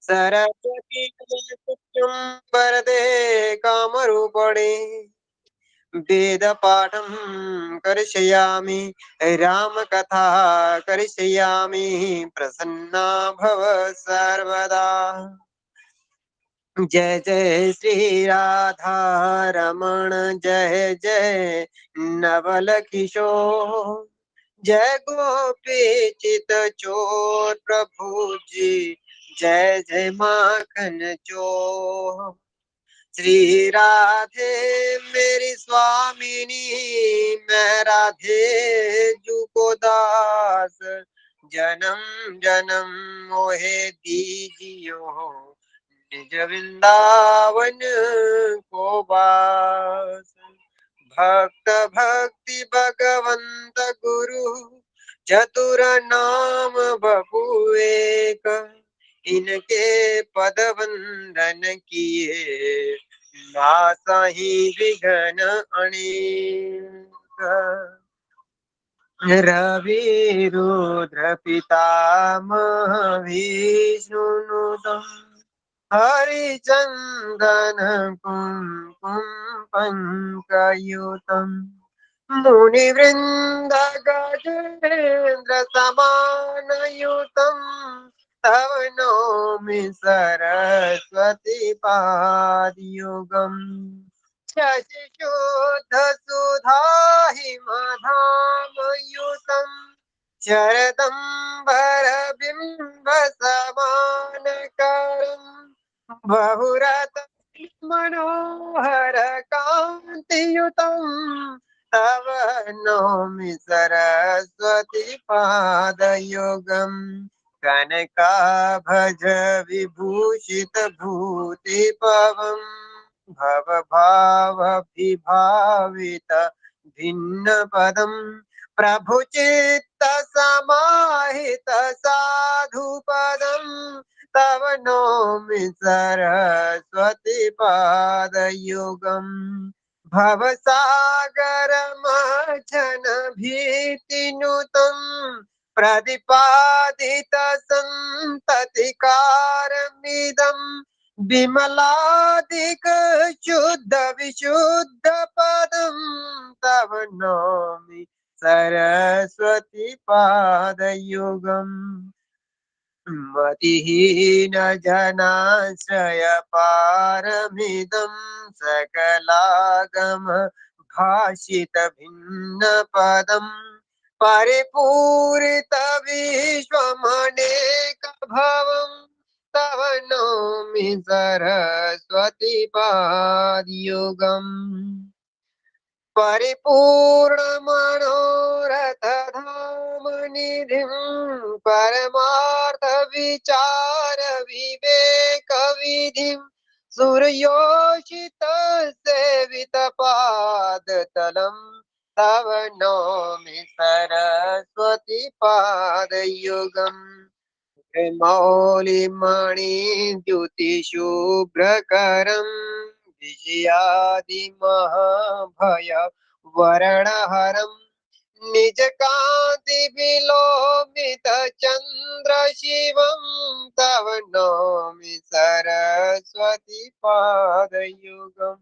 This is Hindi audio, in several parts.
सरस्वती नमस्तुभ्यं वरदे कामरूपिणे वेदपाठं करिष्यामि रामकथा करिष्यामि प्रसन्ना भव सर्वदा। जय जय श्री राधा रमण जय जय नवल किशोर जय गोपी चित चोर प्रभु जी जय जय माखन चोर। श्री राधे मेरी स्वामिनी मैं राधे जू को दास जन्म जन्म मोहे दीजियो निज वृंदावन को बास। भक्त भक्ति भगवंत गुरु चतुर नाम बपू एक इनके पद वंदन किए नासहि विघ्न अनेक। रवि रुद्र पितामह विष्णुनुतम् हरिचन्दन कुङ्कुम पङ्कयुतम् मुनिवृन्द गजेन्द्र समानयुतम् तव नौमि सरस्वती पादयुगम्। शशिशुद्ध सुधाहिमधामयुतम् शरदम्बर समानकरम् बहुरत मनोहर कान्तियुतम् तव नौमि सरस्वती पादयुगम्। कनकाभज विभूषित भूतिपवम् भवभावविभावित भिन्न पदम् प्रभु चित्त समाहित साधुपदम् तव नौमि सरस्वती पादयुगम्। भवसागर मथन भीतिनुतम् प्रतिपादित सन्ततिकारमिदम् विमलादिक शुद्ध विशुद्ध पदम् तव नौमि सरस्वती पादयुगम्। मतिहीन जनाश्रय पारमिदम् सकलागम भाषित भिन्न पदम् परिपूरित विश्वमनेक भवम् तव नौमि सरस्वती पादयुगम्। परिपूर्ण मनोरथ धाम निधिम् परमार्थ विचार विवेक विधिम् सूर्योषित सेवित पाद तलम् तव नौमि सरस्वती पादयुगम्। मौलिमणि द्युति शुभ्रकरम् विजयादि महाभय वरणहरम् निज कांति विलोमित चंद्र शिवम् तव नौमि सरस्वती पादयुगम्।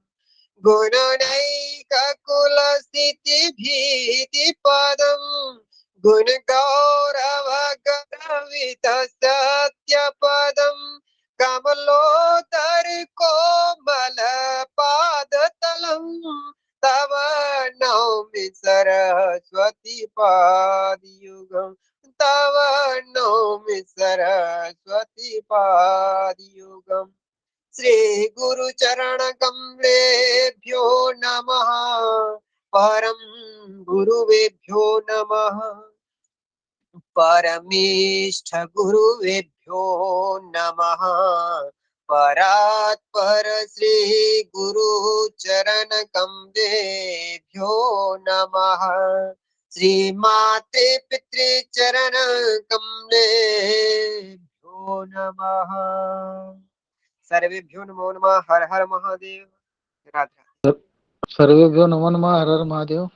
गुणनैक कुल स्थिति भीति पदम् गुण गौरव गर्वित सत्य पदम् कमलोदर कोमल पाद तलम् तव नौमि सरस्वती पादयुगम्। तव नौमि सरस्वती पादयुगम्। श्री गुरु चरण कमलेभ्यो नमः परम गुरुवेभ्यो नमः परमेष्ठ गुरुवेभ्यो नमः परात्पर श्री गुरु चरण कमलेभ्यो नमः श्री माते पितृ चरण कमलेभ्यो नमः। सर्वेभ्यो नमो नमः। हर हर महादेव। राधे। सर्वेभ्यो नमो नमः। हर हर महादेव।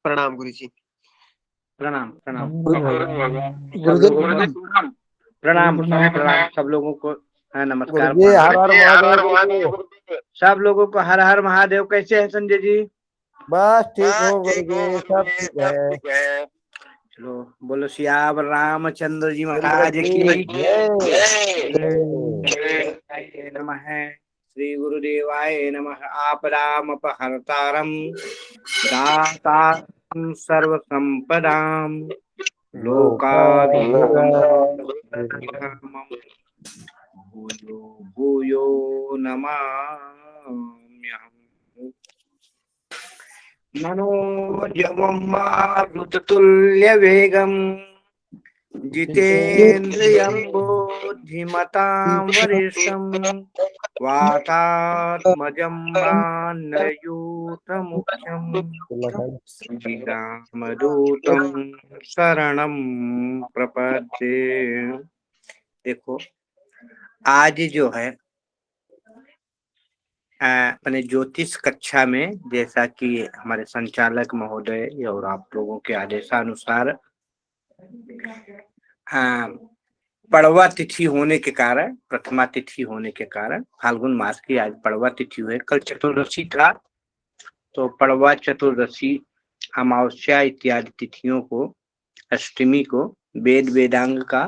प्रणाम गुरु जी। प्रणाम प्रणाम सब गुरुदेव लोगों को प्रणाम प्रणाम सब लोगों को। हाँ, नमस्कार गुरुजी हर हर महादेव गुरुजी। सब लोगों को हर हर महादेव। कैसे हैं संजय जी? बस ठीक हो गुरुजी, सब ठीक है। चलो बोलो सियावर रामचंद्र जी चंद्र महाराज की की जय। जय। नमः श्री गुरुदेवाय नमः। आपदाम अपहर्तारम दातारं सर्व संपदाम लोकाभिरामम् भूयो भूयो नमाम्यहम्। मनोजवं मारुततुल्यवेगम् जितेन्द्रियं बुद्धिमतां वरिष्ठं वातात्मजं मानयूतमुख्यम् श्रीरामदूतं शरणं प्रपद्ये। देखो आज जो है अपने ज्योतिष कक्षा में, जैसा कि हमारे संचालक महोदय और आप लोगों के आदेशानुसार पड़वा तिथि होने के कारण, प्रथमा तिथि होने के कारण फाल्गुन मास की आज पड़वा तिथि हुई। कल चतुर्दशी था, तो पड़वा, चतुर्दशी, अमावस्या इत्यादि तिथियों को, अष्टमी को वेद वेदांग का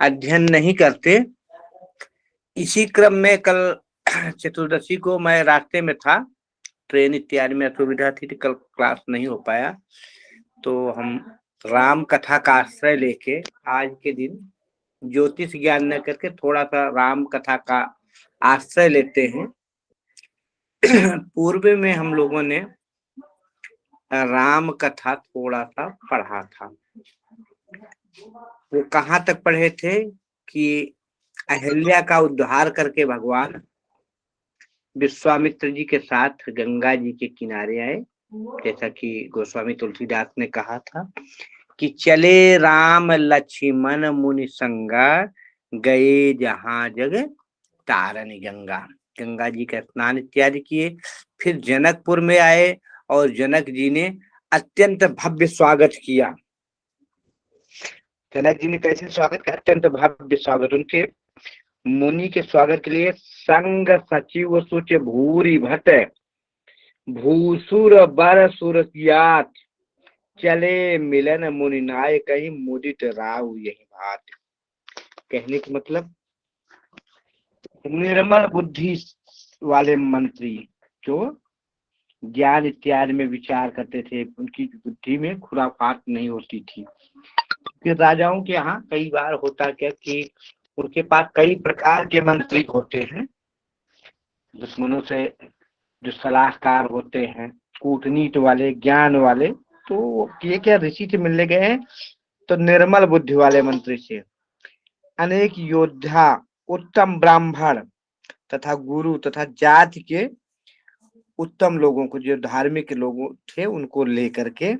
अध्ययन नहीं करते। इसी क्रम में कल चतुर्दशी को मैं रास्ते में था, ट्रेन इत्यादि में असुविधा थी, कल क्लास नहीं हो पाया। तो हम राम कथा का आश्रय लेके आज के दिन ज्योतिष ज्ञान न करके थोड़ा सा राम कथा का आश्रय लेते हैं। पूर्व में हम लोगों ने राम कथा थोड़ा सा पढ़ा था। वो कहाँ तक पढ़े थे कि अहिल्या का उद्धार करके भगवान विश्वामित्र जी के साथ गंगा जी के किनारे आए, जैसा कि गोस्वामी तुलसीदास ने कहा था कि चले राम लक्ष्मण मुनि संगा गए जहां जग तारनी गंगा। गंगा जी का स्नान इत्यादि किए, फिर जनकपुर में आए और जनक जी ने अत्यंत भव्य स्वागत किया। जनक जी ने कैसे स्वागत किया? अत्यंत भव्य स्वागत। उनके मुनि के स्वागत के लिए संग सचिव सुच भूरी भट भूसुर बर सुरसियात चले मिलन मुनि नाय कहीं मुदित राव यही बात। कहने का मतलब निर्मल बुद्धि वाले मंत्री जो ज्ञान इत्यादि में विचार करते थे, उनकी बुद्धि में खुराफात नहीं होती थी। फिर राजाओं के यहाँ कई बार होता क्या कि उनके पास कई प्रकार के मंत्री होते हैं। दुश्मनों से जो सलाहकार होते हैं, कूटनीति वाले, ज्ञान वाले, तो ये क्या ऋषि से मिलने गए हैं तो निर्मल बुद्धि वाले मंत्री से अनेक योद्धा, उत्तम ब्राह्मण तथा गुरु तथा जाति के उत्तम लोगों को, जो धार्मिक लोग थे, उनको लेकर के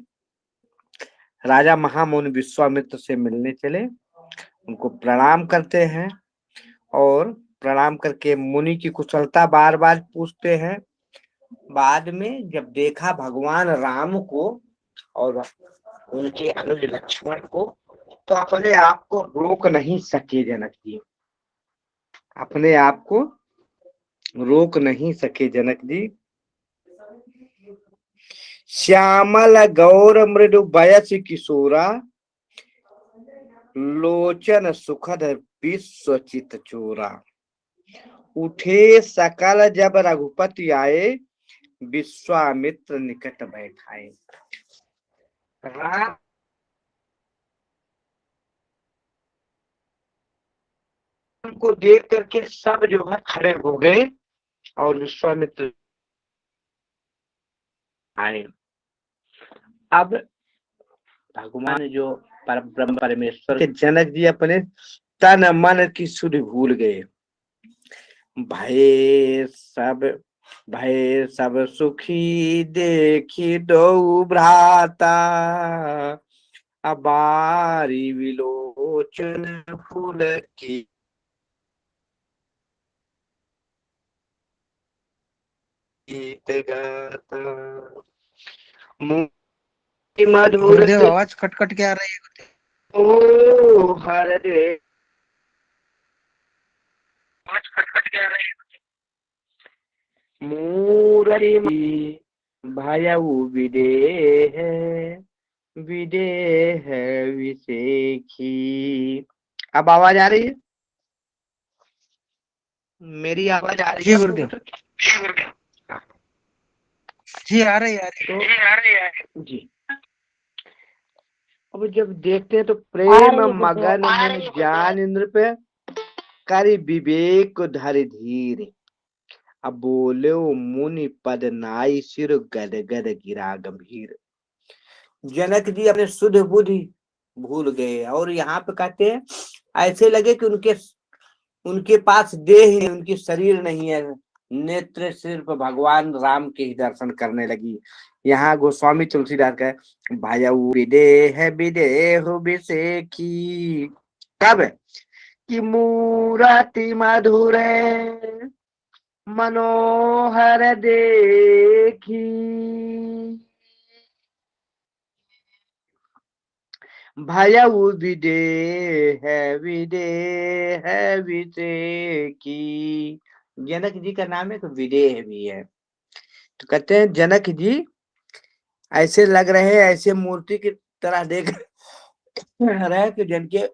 राजा महामुनि विश्वामित्र से मिलने चले। उनको प्रणाम करते हैं और प्रणाम करके मुनि की कुशलता बार बार पूछते हैं। बाद में जब देखा भगवान राम को और उनके अनुज लक्ष्मण को, तो अपने आप को रोक नहीं सके जनक जी। अपने आप को रोक नहीं सके जनक जी। श्यामल गौर मृदु बयस किशोरा लोचन सुखद विश्वचित चोरा उठे सकल जब रघुपति आए विश्वामित्र निकट बैठाए। राम को देख करके सब जो है खड़े हो गए और विश्वामित्र आए। अब भगवान जो परब्रह्म परमेश्वर के जनक जी अपने तन मन की सुधि भूल गए। भय सब सुखी देखी दो भ्राता अबारी विलोचन फूल की गीत गाता मधुर गुरुदेव आवाज कट कट के आ रही है। ओ हरदेव मूरति भयउ विदेह विदेह विसेखी। अब आवाज आ रही है? मेरी आवाज आ रही जी है गुरुदेव। जी आ रही है। जी। अब जब देखते हैं तो प्रेम मगन है ज्ञान इंद्र पे करि विवेक धरि धीर। अब बोले मुनि पद नाई सिर गद गद गिरा गंभीर। जनक जी अपने शुद्ध बुद्धि भूल गए और यहाँ पे कहते हैं ऐसे लगे कि उनके पास देह है, उनकी शरीर नहीं है। नेत्र सिर्फ भगवान राम के ही दर्शन करने लगी। यहाँ गोस्वामी तुलसीदास का भयउ विदेह विदेह विसेखी। कब? कि मूरति मधुर मनोहर देखी। भयउ विदेह विदेह विसेखी। जनक जी का नाम है तो विदेह भी है। तो कहते हैं जनक जी ऐसे लग रहे हैं, ऐसे मूर्ति की तरह देख रहे कि जिनके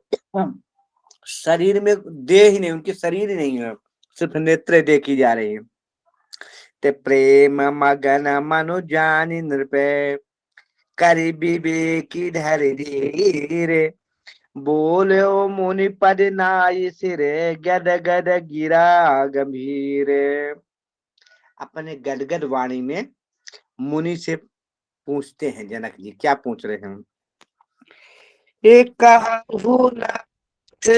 शरीर में देह ही नहीं, उनकी शरीर ही नहीं है, सिर्फ नेत्र देखी जा रही है। ते प्रेम मगन मनु जानि नृपे करि विवेकी धरि धीर। बोले मुनि पद नाई सिरे गद गद गिरा गंभीर। अपने गदगद वाणी में मुनि से पूछते हैं जनक जी, क्या पूछ रहे हैं? एक कहु नाथ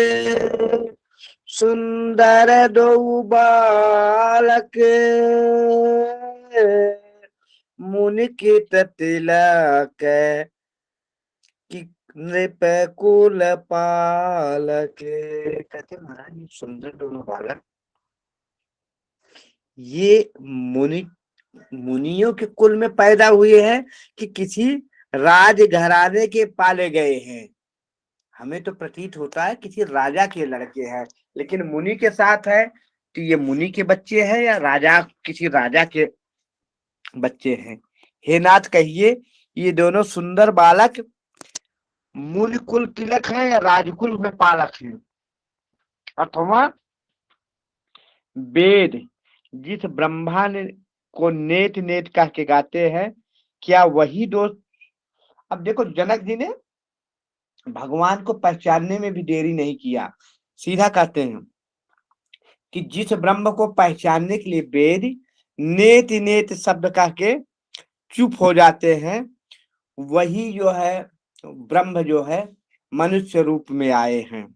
सुंदर दो बालक मुनि के तिलक कि नृप कुल पालक। कहते महाराज ये सुंदर दोनों बालक ये मुनियों के कुल में पैदा हुए हैं कि किसी राज घराने के पाले गए हैं। हमें तो प्रतीत होता है किसी राजा के लड़के हैं, लेकिन मुनि के साथ है तो ये मुनि के बच्चे हैं या राजा किसी राजा के बच्चे हैं। हे नाथ कहिए ये दोनों सुंदर बालक मुनि कुल तिलक है या राजकुल में पालक है? अथवा वेद जिस ब्रह्मा ने को नेत नेत कह के गाते हैं, क्या वही दोष? अब देखो जनक जी ने भगवान को पहचानने में भी देरी नहीं किया, सीधा कहते हैं कि जिस ब्रह्म को पहचानने के लिए वेद नेत नेत शब्द कह के चुप हो जाते हैं, वही जो है ब्रह्म जो है मनुष्य रूप में आए हैं।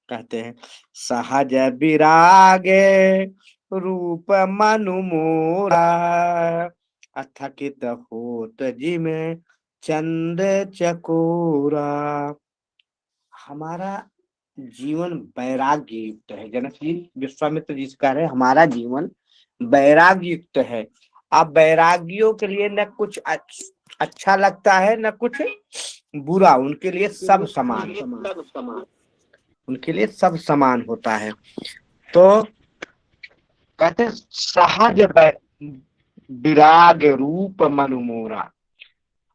कहते हैं सहज विरागे रूप मनु मोरा अथकित होत जी में चंद चकोरा। हमारा जीवन वैराग्य युक्त है। जनक जी विश्वामित्र जी से कह रहे हैं हमारा जीवन वैराग्य युक्त है। अब वैरागियों के लिए न कुछ अच्छा लगता है न कुछ बुरा, उनके लिए सब समान, उनके लिए सब समान होता है। तो कहते सहज विराग रूप मनु मोरा,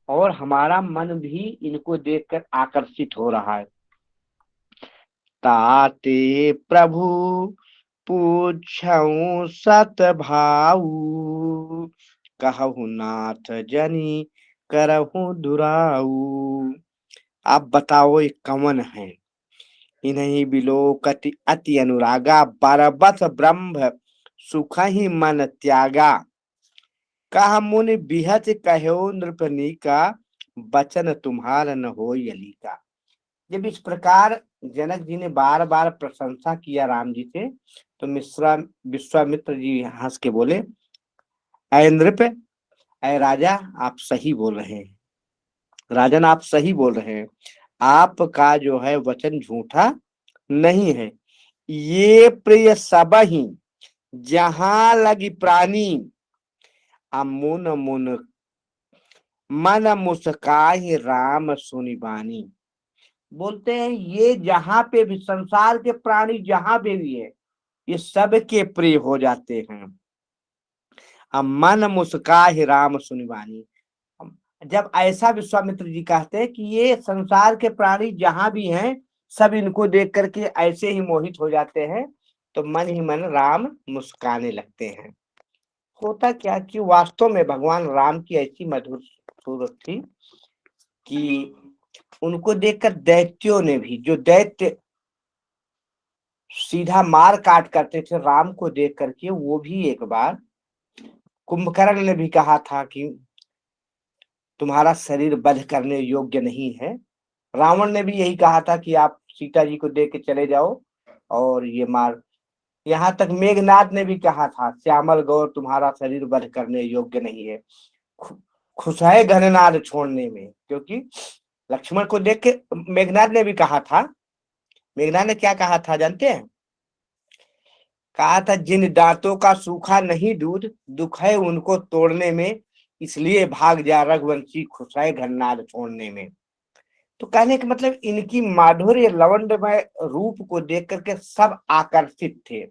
और हमारा मन भी इनको देखकर आकर्षित हो रहा है। ताते प्रभु पूछऊं सत भाऊ कहु नाथ जनी करहु दुराऊ। आप बताओ ये कवन है? इन्हीं बिलोकति अति अनुरागा बरबस ब्रह्म सुख ही मन त्यागा। कह मुनि बिहत कहो नृपनी का बचन तुम्हारा न हो यली का। जब इस प्रकार जनक जी ने बार बार प्रशंसा किया राम जी से, तो विश्वामित्र जी हंस के बोले ऐ नृप, ऐ राजा आप सही बोल रहे हैं, राजन आप सही बोल रहे हैं, आपका जो है वचन झूठा नहीं है। ये प्रिय सब ही जहां लगी प्राणी मुन मुन मन मुस्काहि राम सुनि बानी। बोलते हैं ये जहां पे भी संसार के प्राणी जहां पे भी है ये सबके प्रिय हो जाते हैं। अब मन मुस्काहि राम सुनि बानी, जब ऐसा विश्वामित्र जी कहते हैं कि ये संसार के प्राणी जहां भी हैं सब इनको देख करके ऐसे ही मोहित हो जाते हैं, तो मन ही मन राम मुस्काने लगते हैं। होता क्या कि वास्तव में भगवान राम की ऐसी मधुर सूरत थी कि उनको देखकर दैत्यों ने भी, जो दैत्य सीधा मार काट करते थे राम को देख करके, वो भी एक बार कुंभकर्ण ने भी कहा था कि तुम्हारा शरीर वध करने योग्य नहीं है। रावण ने भी यही कहा था कि आप सीता जी को देख के चले जाओ और ये मार, यहाँ तक मेघनाद ने भी कहा था श्यामल गौर तुम्हारा शरीर वध करने योग्य नहीं है। खुश है घननाद छोड़ने में, क्योंकि लक्ष्मण को देख के मेघनाद ने भी कहा था। मेघनाद ने क्या कहा था जानते हैं? कहा था जिन दांतों का सूखा नहीं दूध, दुख है उनको तोड़ने में, इसलिए भाग जा रघुवंशी खुश है घननाद छोड़ने में। तो कहने का मतलब इनकी माधुर्य लवंडमय रूप को देख करके सब आकर्षित थे।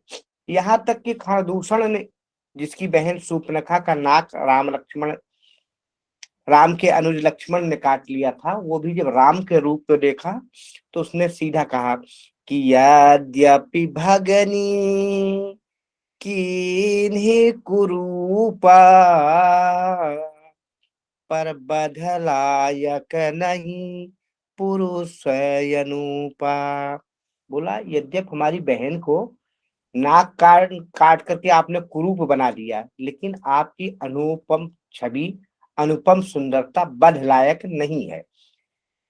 यहाँ तक कि खरदूषण ने, जिसकी बहन सूर्पनखा का नाक राम के अनुज लक्ष्मण ने काट लिया था, वो भी जब राम के रूप को देखा तो उसने सीधा कहा कि यद्यपि भगनी कीन्हि कुरूपा, पर बधलायक नहीं पुरुष अनुपा। बोला यद्यप हमारी बहन को नाक काट करके आपने कुरूप बना दिया, लेकिन आपकी अनुपम छवि, अनुपम सुंदरता बध लायक नहीं है।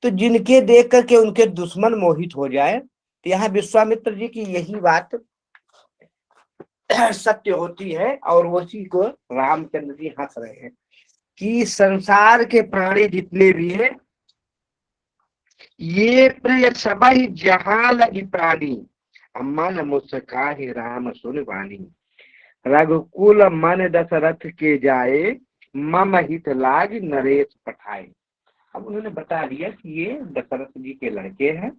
तो जिनके देख करके उनके दुश्मन मोहित हो जाए, तो यहाँ विश्वामित्र जी की यही बात सत्य होती है और उसी को रामचंद्र जी हंस रहे हैं कि संसार के प्राणी जितने भी हैं ये प्रिय सभी जहां लगी प्राणी, मन मुस्काहि राम सुनि बानी। रघुकुल मन दशरथ के जाए, मम हित लाग नरेश पठाए। अब उन्होंने बता दिया कि ये दशरथ जी के लड़के हैं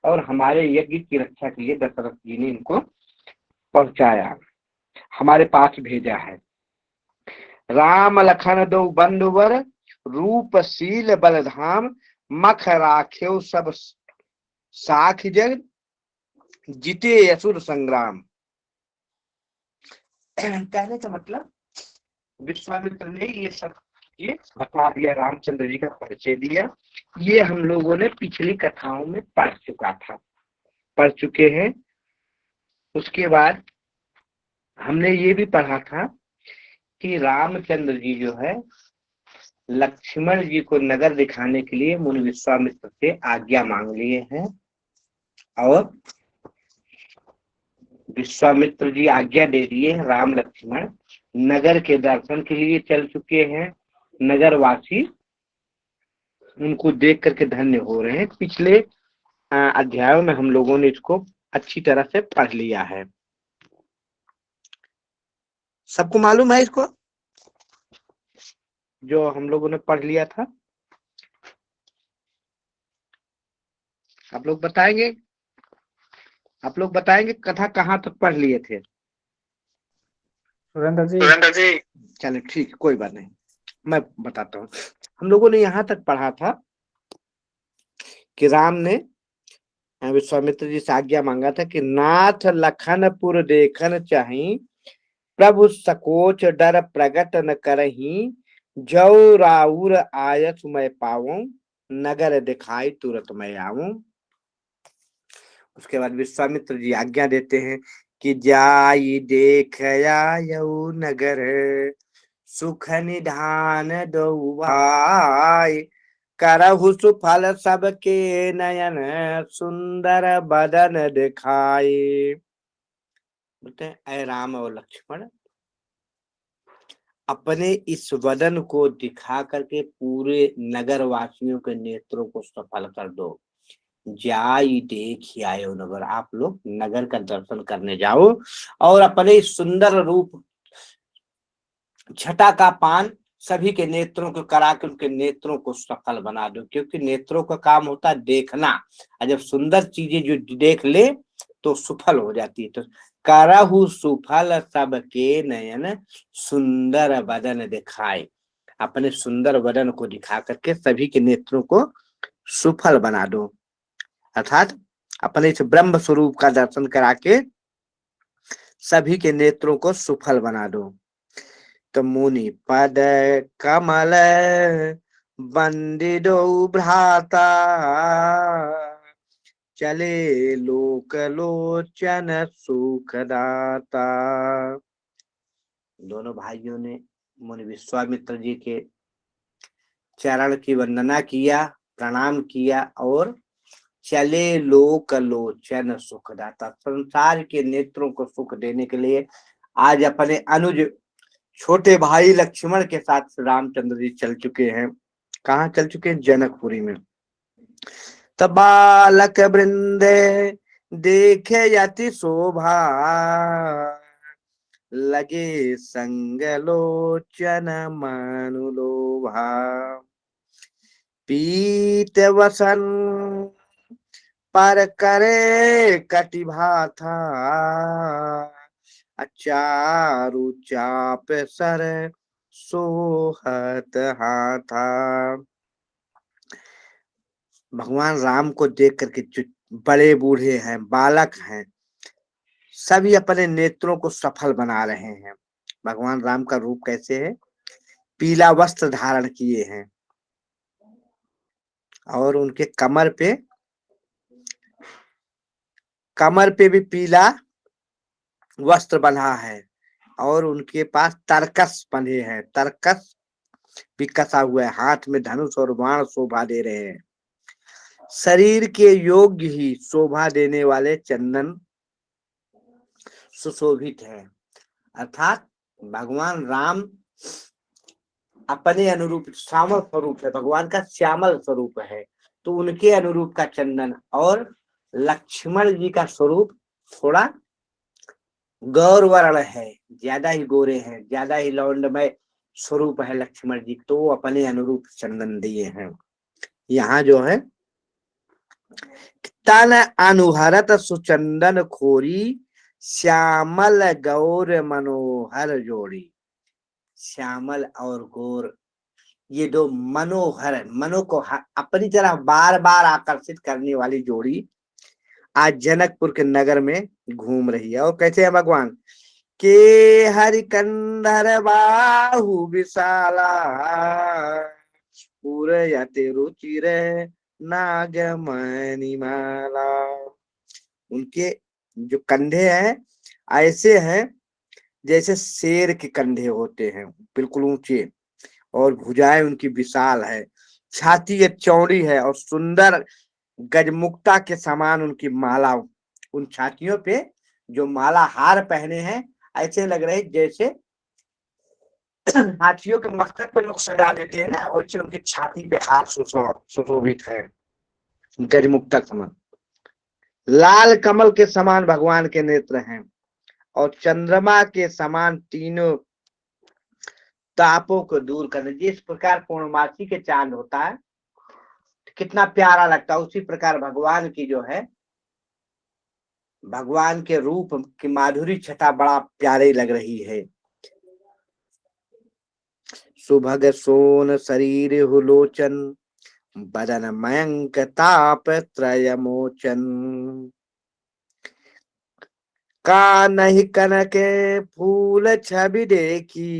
और हमारे यज्ञ की रक्षा के लिए दशरथ जी ने इनको पहुंचाया, हमारे पास भेजा है। राम लखन दो बंधुवर, रूपशील बलधाम, मख राख्यो सब साख जग, जीते असुर संग्राम। कहने का मतलब विश्वामित्र ने ये सब ये बता दिया, रामचंद्र जी का परिचय दिया। ये हम लोगों ने पिछली कथाओं में पढ़ चुके हैं। उसके बाद हमने ये भी पढ़ा था कि रामचंद्र जी जो है लक्ष्मण जी को नगर दिखाने के लिए मुनि विश्वामित्र से आज्ञा मांग लिए हैं और विश्वामित्र जी आज्ञा दे दिए। राम लक्ष्मण नगर के दर्शन के लिए चल चुके हैं। नगरवासी उनको देख करके धन्य हो रहे हैं। पिछले अध्यायों में हम लोगों ने इसको अच्छी तरह से पढ़ लिया है। सबको मालूम है इसको जो हम लोगों ने पढ़ लिया था? आप लोग बताएंगे कथा कहाँ तक पढ़ लिए थे? सुरेंद्र जी चलिए ठीक, कोई बात नहीं, मैं बताता हूँ। हम लोगों ने यहाँ तक पढ़ा था कि राम ने विश्वामित्र जी से आज्ञा मांगा था कि नाथ लखनपुर देखन चाही, प्रभु सकोच डर प्रगट न करही, जो राउर आयत मैं पाऊं, नगर दिखाई तुरंत मैं आऊं। उसके बाद विश्वामित्र जी आज्ञा देते हैं कि जाई देख आयऊ नगर, सुख निधान दो भाई, करहु सुफल सबके नयन, सुंदर बदन दिखाए। बोलते हैं ऐ राम और लक्ष्मण, अपने इस वदन को दिखा करके पूरे नगर वासियों के नेत्रों को सफल कर दो। जाई देख आयो नगर, आप लोग नगर का दर्शन करने जाओ और अपने सुंदर रूप छटा का पान सभी के नेत्रों को करा के उनके नेत्रों को सफल बना दो, क्योंकि नेत्रों का काम होता है देखना, और जब सुंदर चीजें जो देख ले तो सफल हो जाती है। तो करहु सुफल सबके नयन सुंदर बदन दिखाए, अपने सुंदर बदन को दिखा करके सभी के नेत्रों को सुफल बना दो, अर्थात अपने इस ब्रह्म स्वरूप का दर्शन करा के सभी के नेत्रों को सुफल बना दो। तो मुनि पद कमल बंदिदो भ्राता, चले लोक लोचन सुखदाता। दोनों भाइयों ने मुनि विश्वामित्र जी के चरण की वंदना किया, प्रणाम किया, और चले लोक लोचन सुखदाता, संसार के नेत्रों को सुख देने के लिए आज अपने अनुज छोटे भाई लक्ष्मण के साथ रामचंद्र जी चल चुके हैं। कहाँ चल चुके हैं? जनकपुरी में। तब बालक वृंदे देखे यति शोभा, लगे संग लोचन मनुलोभा। पीत वसन पर करे कटिभा था, चारु चाप सर सोहत हाथा। भगवान राम को देख करके जो बड़े बूढ़े हैं, बालक हैं, सभी अपने नेत्रों को सफल बना रहे हैं। भगवान राम का रूप कैसे है? पीला वस्त्र धारण किए हैं और उनके कमर पे भी पीला वस्त्र बंधा है, और उनके पास तरकस बंधे हैं, तरकस भी कसा हुआ है, हाथ में धनुष और बाण शोभा दे रहे हैं। शरीर के योग्य ही शोभा देने वाले चंदन सुशोभित है, अर्थात भगवान राम अपने अनुरूप श्यामल स्वरूप है, भगवान का श्यामल स्वरूप है, तो उनके अनुरूप का चंदन, और लक्ष्मण जी का स्वरूप थोड़ा गौर वर्ण है, ज्यादा ही गोरे हैं, ज्यादा ही लौंडमय स्वरूप है लक्ष्मण जी, तो वो अपने अनुरूप चंदन दिए हैं। यहाँ जो है तन अनुहरत सुचंदन खोरी, श्यामल गौर मनोहर जोड़ी। श्यामल और गौर, ये दो मनोहर, मनो को अपनी तरफ बार बार आकर्षित करने वाली जोड़ी आज जनकपुर के नगर में घूम रही है। और कैसे है भगवान के हरिकंधर बाहु विशाला, पूरयते रुचिर नागमणिमाला। उनके जो कंधे हैं ऐसे हैं जैसे शेर के कंधे होते हैं, बिल्कुल ऊंचे, और भुजाएं उनकी विशाल है, छाती ये चौड़ी है, और सुंदर गजमुक्ता के समान उनकी माला, उन छातियों पे जो माला हार पहने हैं ऐसे लग रहे जैसे हाथियों के मस्तक पे लोग सजा देते हैं ना, वैसे उनकी छाती पे हार सुशोभित है, गजमुक्ता समान। लाल कमल के समान भगवान के नेत्र हैं, और चंद्रमा के समान तीनों तापों को दूर करने, जिस प्रकार पूर्णमासी के चांद होता है कितना प्यारा लगता है, उसी प्रकार भगवान की जो है, भगवान के रूप की माधुरी छटा बड़ा प्यारे लग रही है। सुभग सोन शरीर हुलोचन, बदन मयंक ताप त्रय मोचन। का नहीं कनक फूल छवि देखी,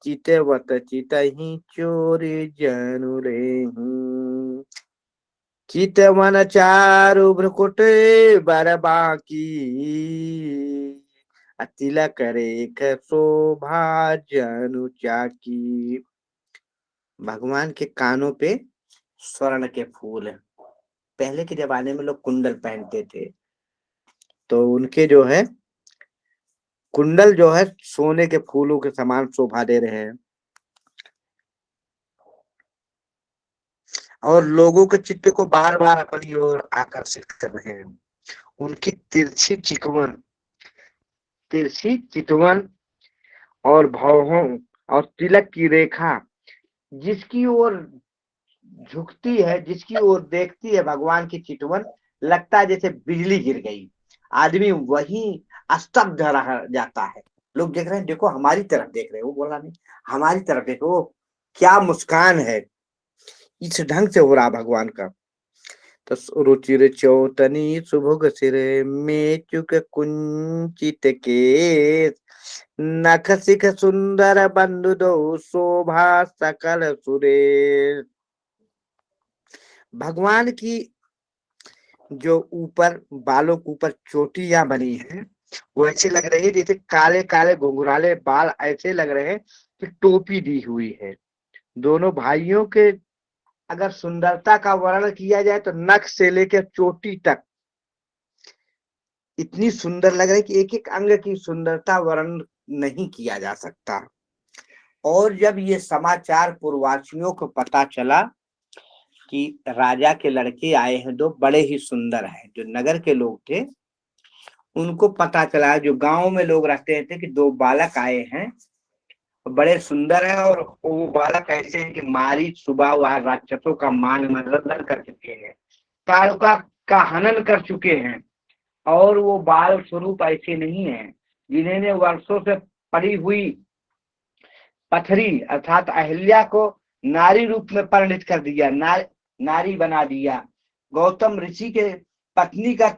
चितवत चितहि चोरी जनु रेहि। चितवन चारु भ्रुकुट बर बाकी, तिलक रेख शोभा जनु चाकी। भगवान के कानों पे स्वर्ण के फूल, पहले के जमाने में लोग कुंडल पहनते थे, तो उनके जो है कुंडल जो है सोने के फूलों के समान शोभा दे रहे हैं, और लोगों के चित्त को बार बार अपनी ओर आकर्षित कर रहे हैं। उनकी तिरछी चितवन और भौहों और तिलक की रेखा जिसकी ओर झुकती है, जिसकी ओर देखती है भगवान की चितवन, लगता है जैसे बिजली गिर गई, आदमी वही स्तब्ध रह जाता है। लोग देख रहे हैं, देखो हमारी तरफ देख रहे हैं, वो बोला नहीं, हमारी तरफ देखो, क्या मुस्कान है, इस ढंग से हो रहा भगवान का। तो रुचिर चौतनी सुभुग सिर में चुक कुंचित केस, नख सिख सुंदर बंधु दो शोभा सकल सुरेश। भगवान की जो ऊपर बालों के ऊपर चोटियां बनी हैं, वो ऐसे लग रही है जैसे काले काले घुंघराले बाल, ऐसे लग रहे हैं कि टोपी दी हुई है। दोनों भाइयों के अगर सुंदरता का वर्णन किया जाए तो नख से लेकर चोटी तक इतनी सुंदर लग रही है कि एक एक अंग की सुंदरता वर्णन नहीं किया जा सकता। और जब ये समाचार पूर्ववासियों को पता चला कि राजा के लड़के आए हैं, दो बड़े ही सुंदर हैं, जो नगर के लोग थे उनको पता चला, जो गांव में लोग रहते थे, कि दो बालक आए हैं, बड़े सुंदर हैं, और वो बालक ऐसे हैं कि मारी सुबह वह राक्षसों का मान मर्दन कर चुके हैं, तारका का हनन कर चुके हैं, और वो बाल स्वरूप ऐसे नहीं है जिन्होंने वर्षों से पड़ी हुई पथरी अर्थात अहिल्या को नारी रूप में परिणित कर दिया, नारी बना दिया, गौतम ऋषि के पत्नी का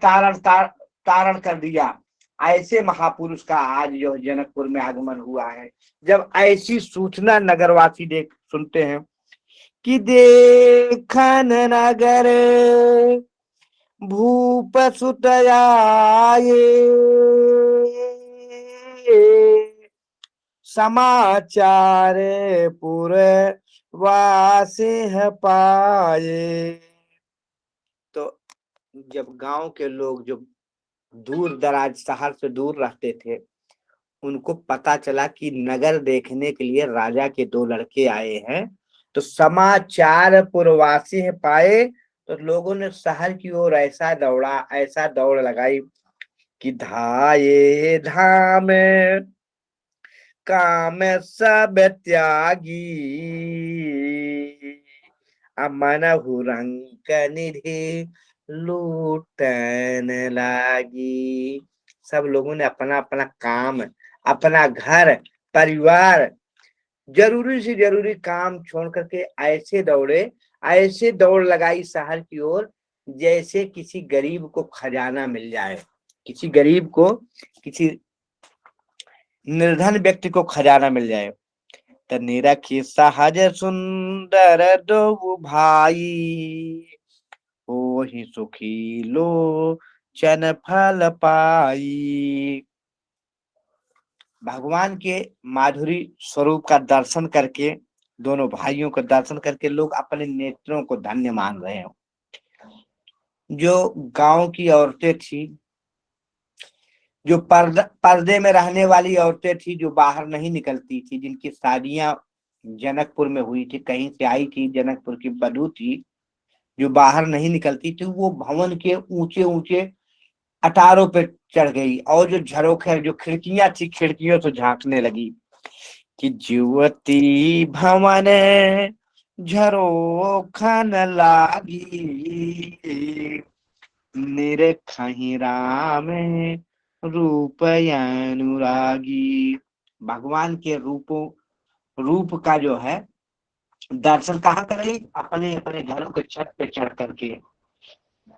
तारण कर दिया। ऐसे महापुरुष का आज जो जनकपुर में आगमन हुआ है। जब ऐसी सूचना नगरवासी सुनते हैं कि देखन नगर भूप सुत आए, समाचार पुर वासिह पाए। तो जब गांव के लोग जो दूर दराज शहर से दूर रहते थे, उनको पता चला कि नगर देखने के लिए राजा के दो लड़के आए हैं, तो समाचार पुरवासी पाए, तो लोगों ने शहर की ओर ऐसा दौड़ा, ऐसा दौड़ लगाई कि धाये धाम काम सब त्यागी, अमन हुरंक निधि लूटन लागी। सब लोगों ने अपना अपना काम, अपना घर परिवार, जरूरी से जरूरी काम छोड़ करके ऐसे दौड़ लगाई शहर की ओर, जैसे किसी गरीब को खजाना मिल जाए, किसी गरीब को, किसी निर्धन व्यक्ति को खजाना मिल जाए। तो निरखी सहज सुंदर दो भाई, ओ ही सुखी लो चन फल पाई। भगवान के माधुरी स्वरूप का दर्शन करके, दोनों भाइयों का दर्शन करके लोग अपने नेत्रों को धन्य मान रहे हैं। जो गांव की औरतें थी, जो पर्दे में रहने वाली औरतें थी, जो बाहर नहीं निकलती थी, जिनकी शादियां जनकपुर में हुई थी, कहीं से आई थी, जनकपुर की बधू थी, जो बाहर नहीं निकलती थी, वो भवन के ऊंचे ऊंचे अटारों पे चढ़ गई, और जो झरोखे, जो खिड़कियां थी, खिड़कियों से झांकने लगी कि जुवती भवन झरोखन लागी, निरखहि राम रूप अनुरागी। भगवान के रूप का जो है दर्शन कहाँ कर रही, अपने अपने घरों के छत पे चढ़ करके,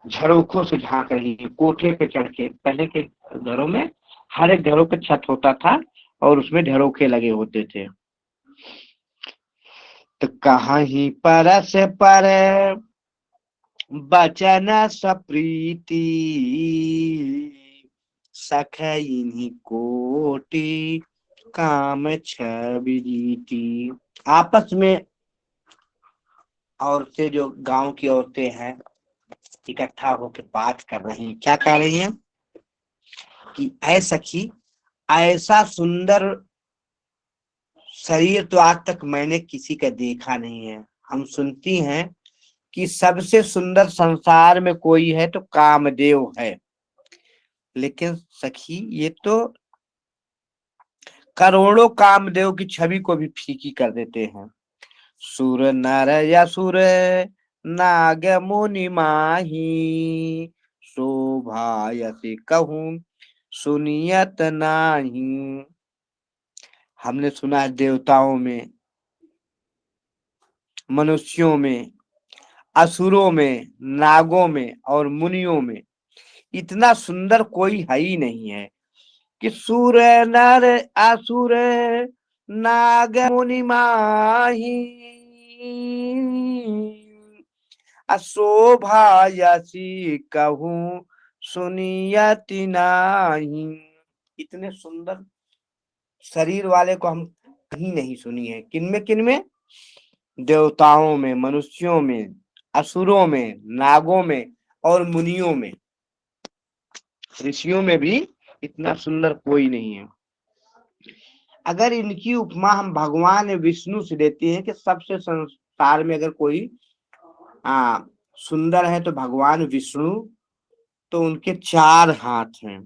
झरोखों से झांक रही है, कोठे पे चढ़ के। पहले के घरों में हर एक घरों पे छत होता था और उसमें झरोखे लगे होते थे। तो कहीं परस पर बचन सप्रीति, सखई कोटि काम छवि जीती। आपस में औरतें, जो गांव की औरतें हैं, इकट्ठा होकर बात कर रही हैं। क्या कह रही हैं कि ऐ सखी, ऐसा सुंदर शरीर तो आज तक मैंने किसी का देखा नहीं है। हम सुनती हैं कि सबसे सुंदर संसार में कोई है तो कामदेव है, लेकिन सखी ये तो करोड़ों कामदेव की छवि को भी फीकी कर देते हैं। सुर नर असुर नाग मुनि माही, शोभा यसी कहूँ सुनियत नाही। हमने सुना है देवताओं में, मनुष्यों में, असुरों में, नागों में और मुनियों में इतना सुंदर कोई है ही नहीं है कि सुर नर असुर नाग मुनि माही, अशोभा यसी कहूँ सुनियति नाही। इतने सुंदर शरीर वाले को हम कहीं नहीं सुनी है। किनमें? देवताओं में, मनुष्यों में, असुरों में, नागों में और मुनियों में। ऋषियों में भी इतना सुंदर कोई नहीं है। अगर इनकी उपमा हम भगवान विष्णु से देते हैं कि सबसे संसार में अगर कोई सुंदर है तो भगवान विष्णु, तो उनके 4 हाथ हैं।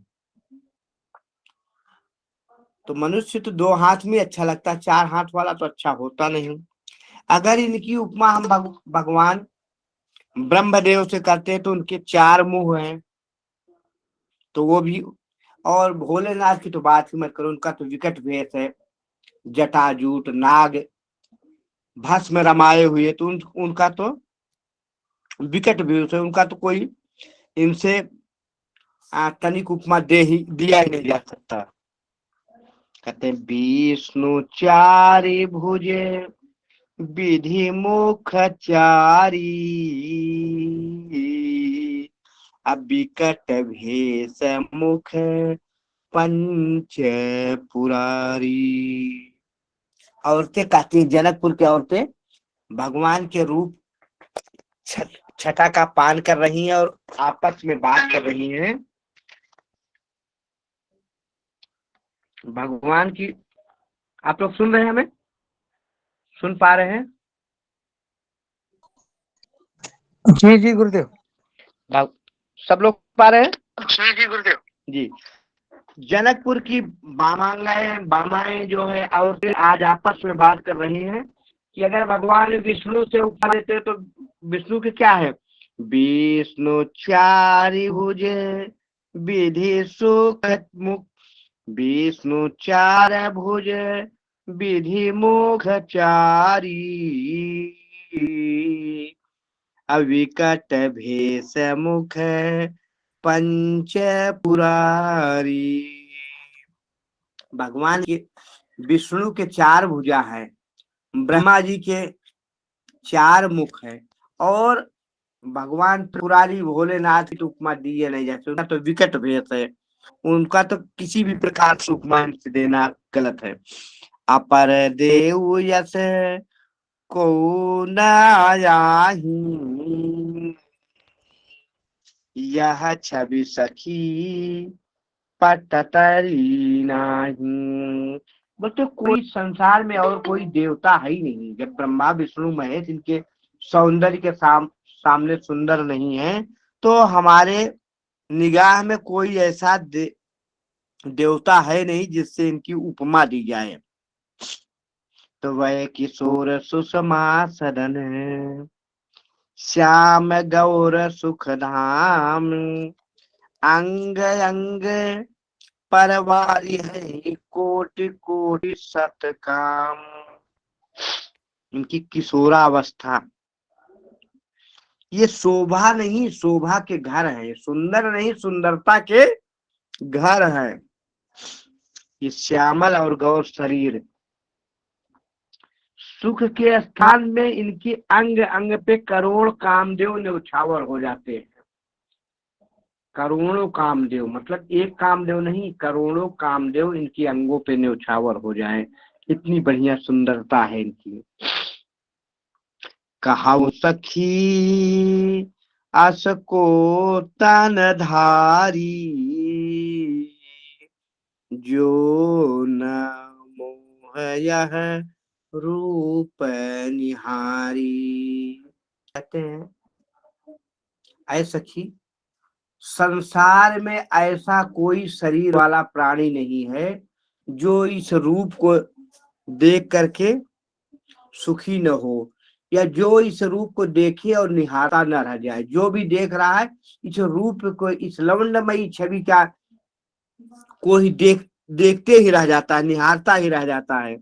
तो मनुष्य तो 2 हाथ में अच्छा लगता है, 4 हाथ वाला तो अच्छा होता नहीं। अगर इनकी उपमा हम भगवान ब्रह्मदेव से करते हैं तो उनके 4 मुंह हैं, तो वो भी। और भोलेनाथ की तो बात ही मत करो, उनका तो विकट वेश है, जटाजूट नाग भस्म रमाए हुए, तो उनका तो विकट वेश है। उनका तो कोई इनसे तनिक उपमा दिया ही नहीं जा सकता। कहते विष्णु 4 भुजे विधि मुख 4, विकट भेष मुख पंच पुरारी। औरतें कहती हैं, जनकपुर की औरतें भगवान के रूप छटा का पान कर रही हैं और आपस में बात कर रही हैं। भगवान की, आप लोग सुन रहे हैं? हमें सुन पा रहे हैं? जी जी गुरुदेव। सब लोग पा रहे हैं? जी गुरुदेव जी। जनकपुर की बामाएं जो है औरतें आज आपस में बात कर रही हैं कि अगर भगवान विष्णु से उपमा देते तो विष्णु के क्या है? विष्णु 4 भुज विधि सुख मुख, विष्णु 4 भुज विधि मुख 4, अविकट भेष मुख पंच पुरारी। भगवान के विष्णु के 4 भुजा है, ब्रह्मा जी के 4 मुख है, और भगवान पुरारी भोलेनाथ की उपमा दी नहीं जाती। उनका तो विकट भेष है, उनका तो किसी भी प्रकार से उपमा देना गलत है। अपर देव यस को नायाही, यह छवि सखी पटतरी नहीं। बोलते कोई संसार में और कोई देवता है ही नहीं। जब ब्रह्मा विष्णु महेश इनके सौंदर्य के सामने सुंदर नहीं है, तो हमारे निगाह में कोई ऐसा देवता है नहीं जिससे इनकी उपमा दी जाए। तो वह किशोर सुषमा सदन श्याम गौर सुख धाम, अंग अंग परवारी है कोटि कोटि सत काम। इनकी किशोरावस्था, ये शोभा नहीं, शोभा के घर है, सुंदर नहीं, सुंदरता के घर है। ये श्यामल और गौर शरीर, सुख के स्थान में इनकी अंग अंग पे करोड़ कामदेव न्यौछावर हो जाते हैं। करोड़ों कामदेव, मतलब एक कामदेव नहीं, करोड़ों कामदेव इनकी अंगों पे न्यौछावर हो जाए, इतनी बढ़िया सुंदरता है इनकी। कहाऊ सखी अस को तन धारी, जो न मोह यह रूप निहारी। कहते हैं ऐ सखी, संसार में ऐसा कोई शरीर वाला प्राणी नहीं है जो इस रूप को देख करके सुखी न हो, या जो इस रूप को देखे और निहारता न रह जाए। जो भी देख रहा है इस रूप को, इस लवंडमयी छवि का को ही देखते ही रह जाता है, निहारता ही रह जाता है।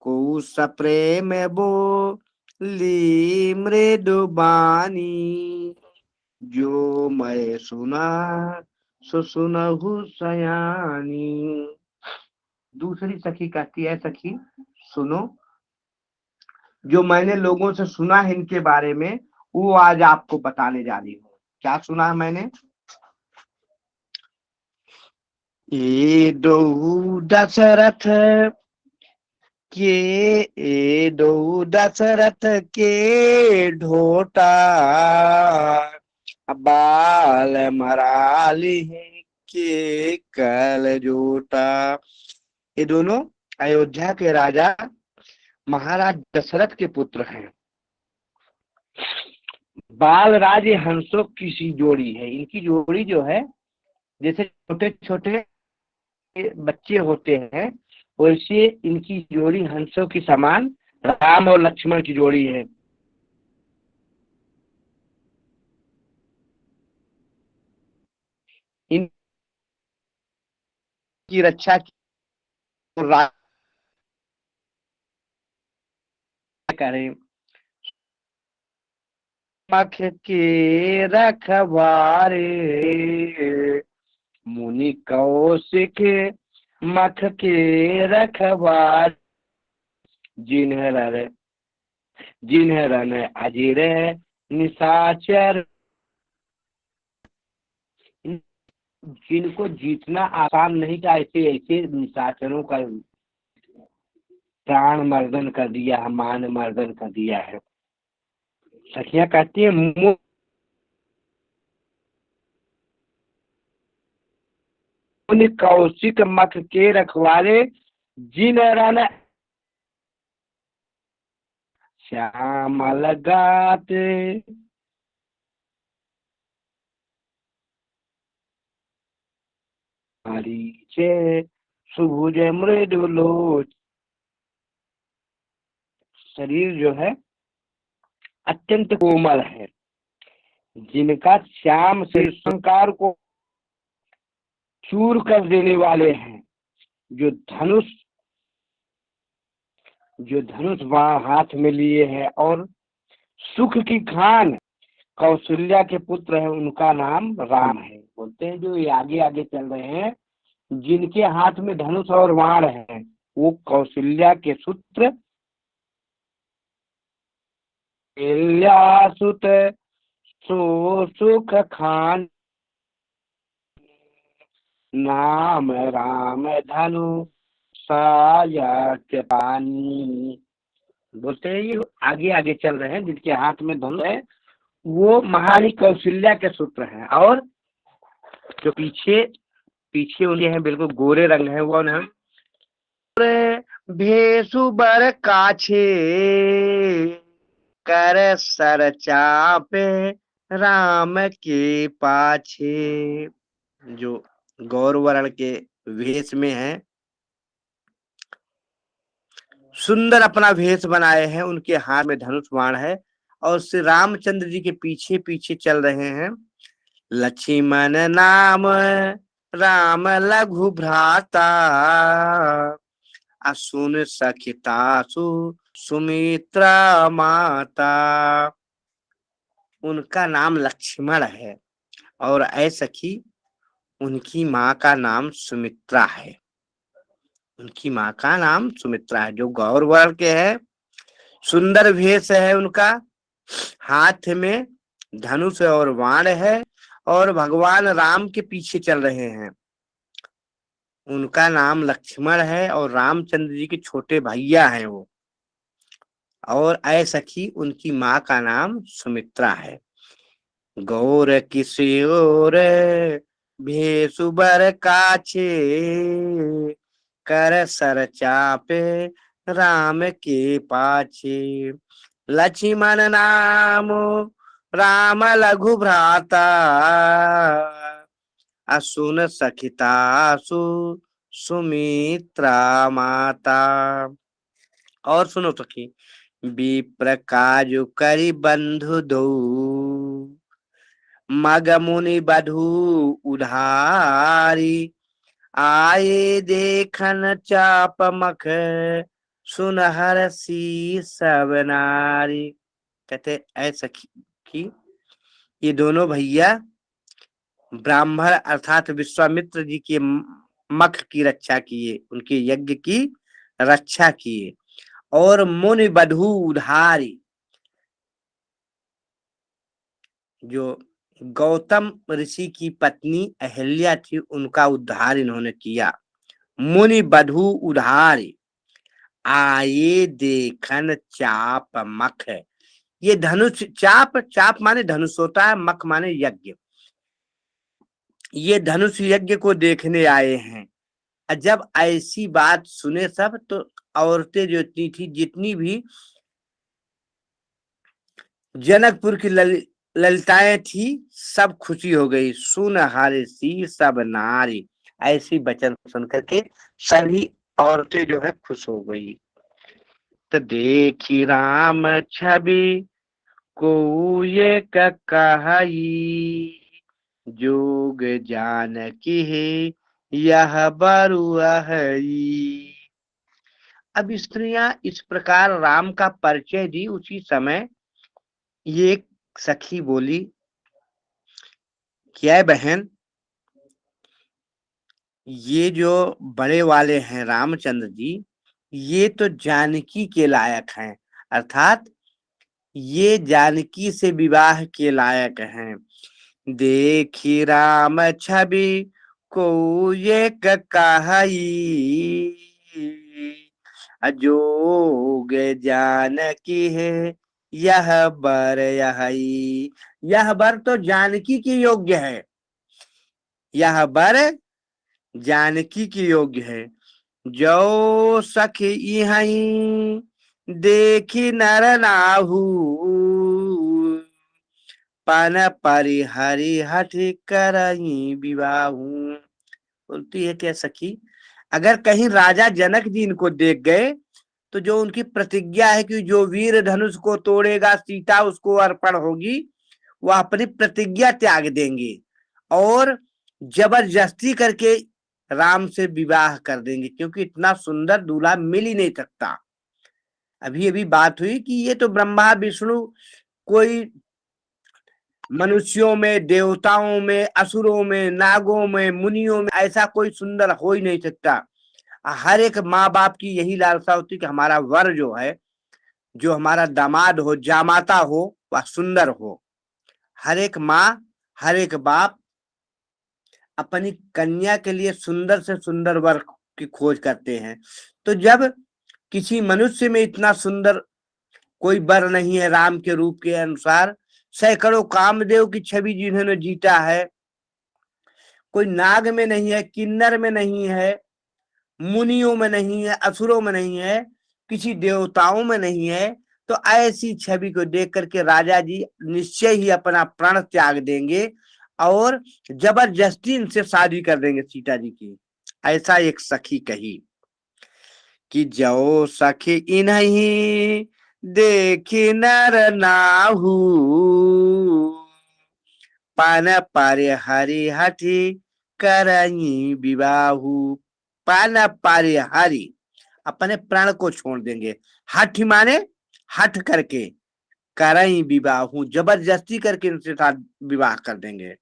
को सप्रेम बोली मृदुबानी, जो मैं सुना सो सुनहु सयानी। दूसरी सखी कहती है, सखी सुनो, जो मैंने लोगों से सुना है इनके बारे में, वो आज आपको बताने जा रही हूँ। क्या सुना है मैंने? ये दो दशरथ के ढोटा, बाल मराली के कल जोटा। ये दोनों अयोध्या के राजा महाराज दशरथ के पुत्र हैं। बाल राज हंसों की सी जोड़ी है। इनकी जोड़ी जो है, जैसे छोटे छोटे बच्चे होते हैं वैसे इनकी जोड़ी हंसों की समान राम और लक्ष्मण की जोड़ी है। इनकी रक्षा करें। मख के रखवारे, मुनि कौशिक मख के रखवार, जिन्ह रन अजीर निशाचर। जिनको जीतना आसान नहीं था, ऐसे ऐसे निशाचरों का प्राण मर्दन कर दिया है, मान मर्दन कर दिया है। सखियां कहती है, मुनि कौशिक मख के रखवारे, जिन रन श्यामल गाते। सुभुज मृदुलोच। शरीर जो है अत्यंत कोमल है, जिनका श्याम से संकार को चूर कर देने वाले हैं। जो धनुष वहां हाथ में लिए हैं, और सुख की खान कौशल्या के पुत्र है, उनका नाम राम है। बोलते हैं जो ये आगे आगे चल रहे हैं, जिनके हाथ में धनुष और वाण है, वो कौशल्या के पुत्र सुत सो सुख खान, नाम राम धनु साया पानी। बोलते हैं ये आगे आगे चल रहे हैं, जिनके हाथ में धनुष है वो महारानी कौशल्या के सूत्र हैं। और जो पीछे उनके हैं, बिल्कुल गोरे रंग है, वो ना भेसु बर काछे, कर सर चापे राम के पाछे। जो गौर वर्ण के वेश में है, सुंदर अपना वेश बनाए हैं, उनके हाथ में धनुष बाण है और श्री रामचंद्र जी के पीछे पीछे चल रहे हैं। लक्ष्मण नाम राम लघु भ्राता, असुन सखितासु सुमित्रा माता। उनका नाम लक्ष्मण है और ऐ सखी उनकी माँ का नाम सुमित्रा है। उनकी माँ का नाम सुमित्रा है, जो गौर वर्ण के है। सुंदर वेश है उनका, हाथ में धनुष और बाण है और भगवान राम के पीछे चल रहे हैं। उनका नाम लक्ष्मण है और रामचंद्र जी के छोटे भैया हैं वो। और ऐ सखी उनकी माँ का नाम सुमित्रा है। गौर किसी और भेसु बर काछे, कर सर चापे राम के पाछे। लक्ष्मण नाम राम लघु भ्राता, असुन सखितासु सुमित्रा माता। और सुनो सखी, विप्र काजु करि बंधु दो, मग मुनि बधू उधारी, आए देखन चाप मख, सुनहर सी सब नारी। कहते ऐसा कि ये दोनों भैया ब्राह्मण अर्थात विश्वामित्र जी के मख की रक्षा किए, उनके यज्ञ की रक्षा किए, और मुनि बधू उधारी, जो गौतम ऋषि की पत्नी अहिल्या थी उनका उद्धार इन्होंने किया। मुनि बधू उधारी, आए देखन चाप मख। ये धनुष, चाप माने धनुष होता है, मख माने यज्ञ। ये धनुष यज्ञ को देखने आए हैं। जब ऐसी बात सुने सब, तो औरतें जो थी जितनी भी जनकपुर की ललिताएं थी, सब खुशी हो गई। सुनहर सी सब नारी, ऐसी वचन सुनकर के सभी औरतें जो है खुश हो गई। तो देखी राम छवि को ये कहई, जोग जानकी है यह बरुआ हई। अब स्त्रियां इस प्रकार राम का परिचय दी। उसी समय ये एक सखी बोली, क्या है बहन, ये जो बड़े वाले हैं रामचंद्र जी, ये तो जानकी के लायक हैं, अर्थात ये जानकी से विवाह के लायक हैं। देखी राम छवि को ये कहई, जोग जानकी है यह बर यही। यह बर तो जानकी के योग्य है, यह बर जानकी के योग्य है। जो सखी यहीं देखी नर नाहू, पन परिहरि हठ करई विवाहू। बोलती है क्या सखी, अगर कहीं राजा जनक जी इनको देख गए, तो जो उनकी प्रतिज्ञा है कि जो वीर धनुष को तोड़ेगा सीता उसको अर्पण होगी, वह अपनी प्रतिज्ञा त्याग देंगे और जबरदस्ती करके राम से विवाह कर देंगे, क्योंकि इतना सुंदर दूल्हा मिल ही नहीं सकता। अभी अभी बात हुई कि ये तो ब्रह्मा विष्णु, कोई मनुष्यों में, देवताओं में, असुरों में, नागों में, मुनियों में ऐसा कोई सुंदर हो ही नहीं सकता। हर एक माँ बाप की यही लालसा होती कि हमारा वर जो है, जो हमारा दामाद हो, जामाता हो, वह सुंदर हो। हर एक माँ, हर एक बाप अपनी कन्या के लिए सुंदर से सुंदर वर की खोज करते हैं। तो जब किसी मनुष्य में इतना सुंदर कोई वर नहीं है राम के रूप के अनुसार, सैकड़ों कामदेव की छवि जिन्होंने जीता है, कोई नाग में नहीं है, किन्नर में नहीं है, मुनियों में नहीं है, असुरों में नहीं है, किसी देवताओं में नहीं है, तो ऐसी छवि को देख करके राजा जी निश्चय ही अपना प्राण त्याग देंगे और जबरदस्ती इनसे शादी कर देंगे सीता जी की। ऐसा एक सखी कही कि जो सखी इन्हीं देखी नर नाहू, पान पारे हरि हठी करई विवाहू। पान पारे हरि, अपने प्राण को छोड़ देंगे, हठ माने हठ करके, करई विवाहू, जबरदस्ती करके इनके साथ विवाह कर देंगे।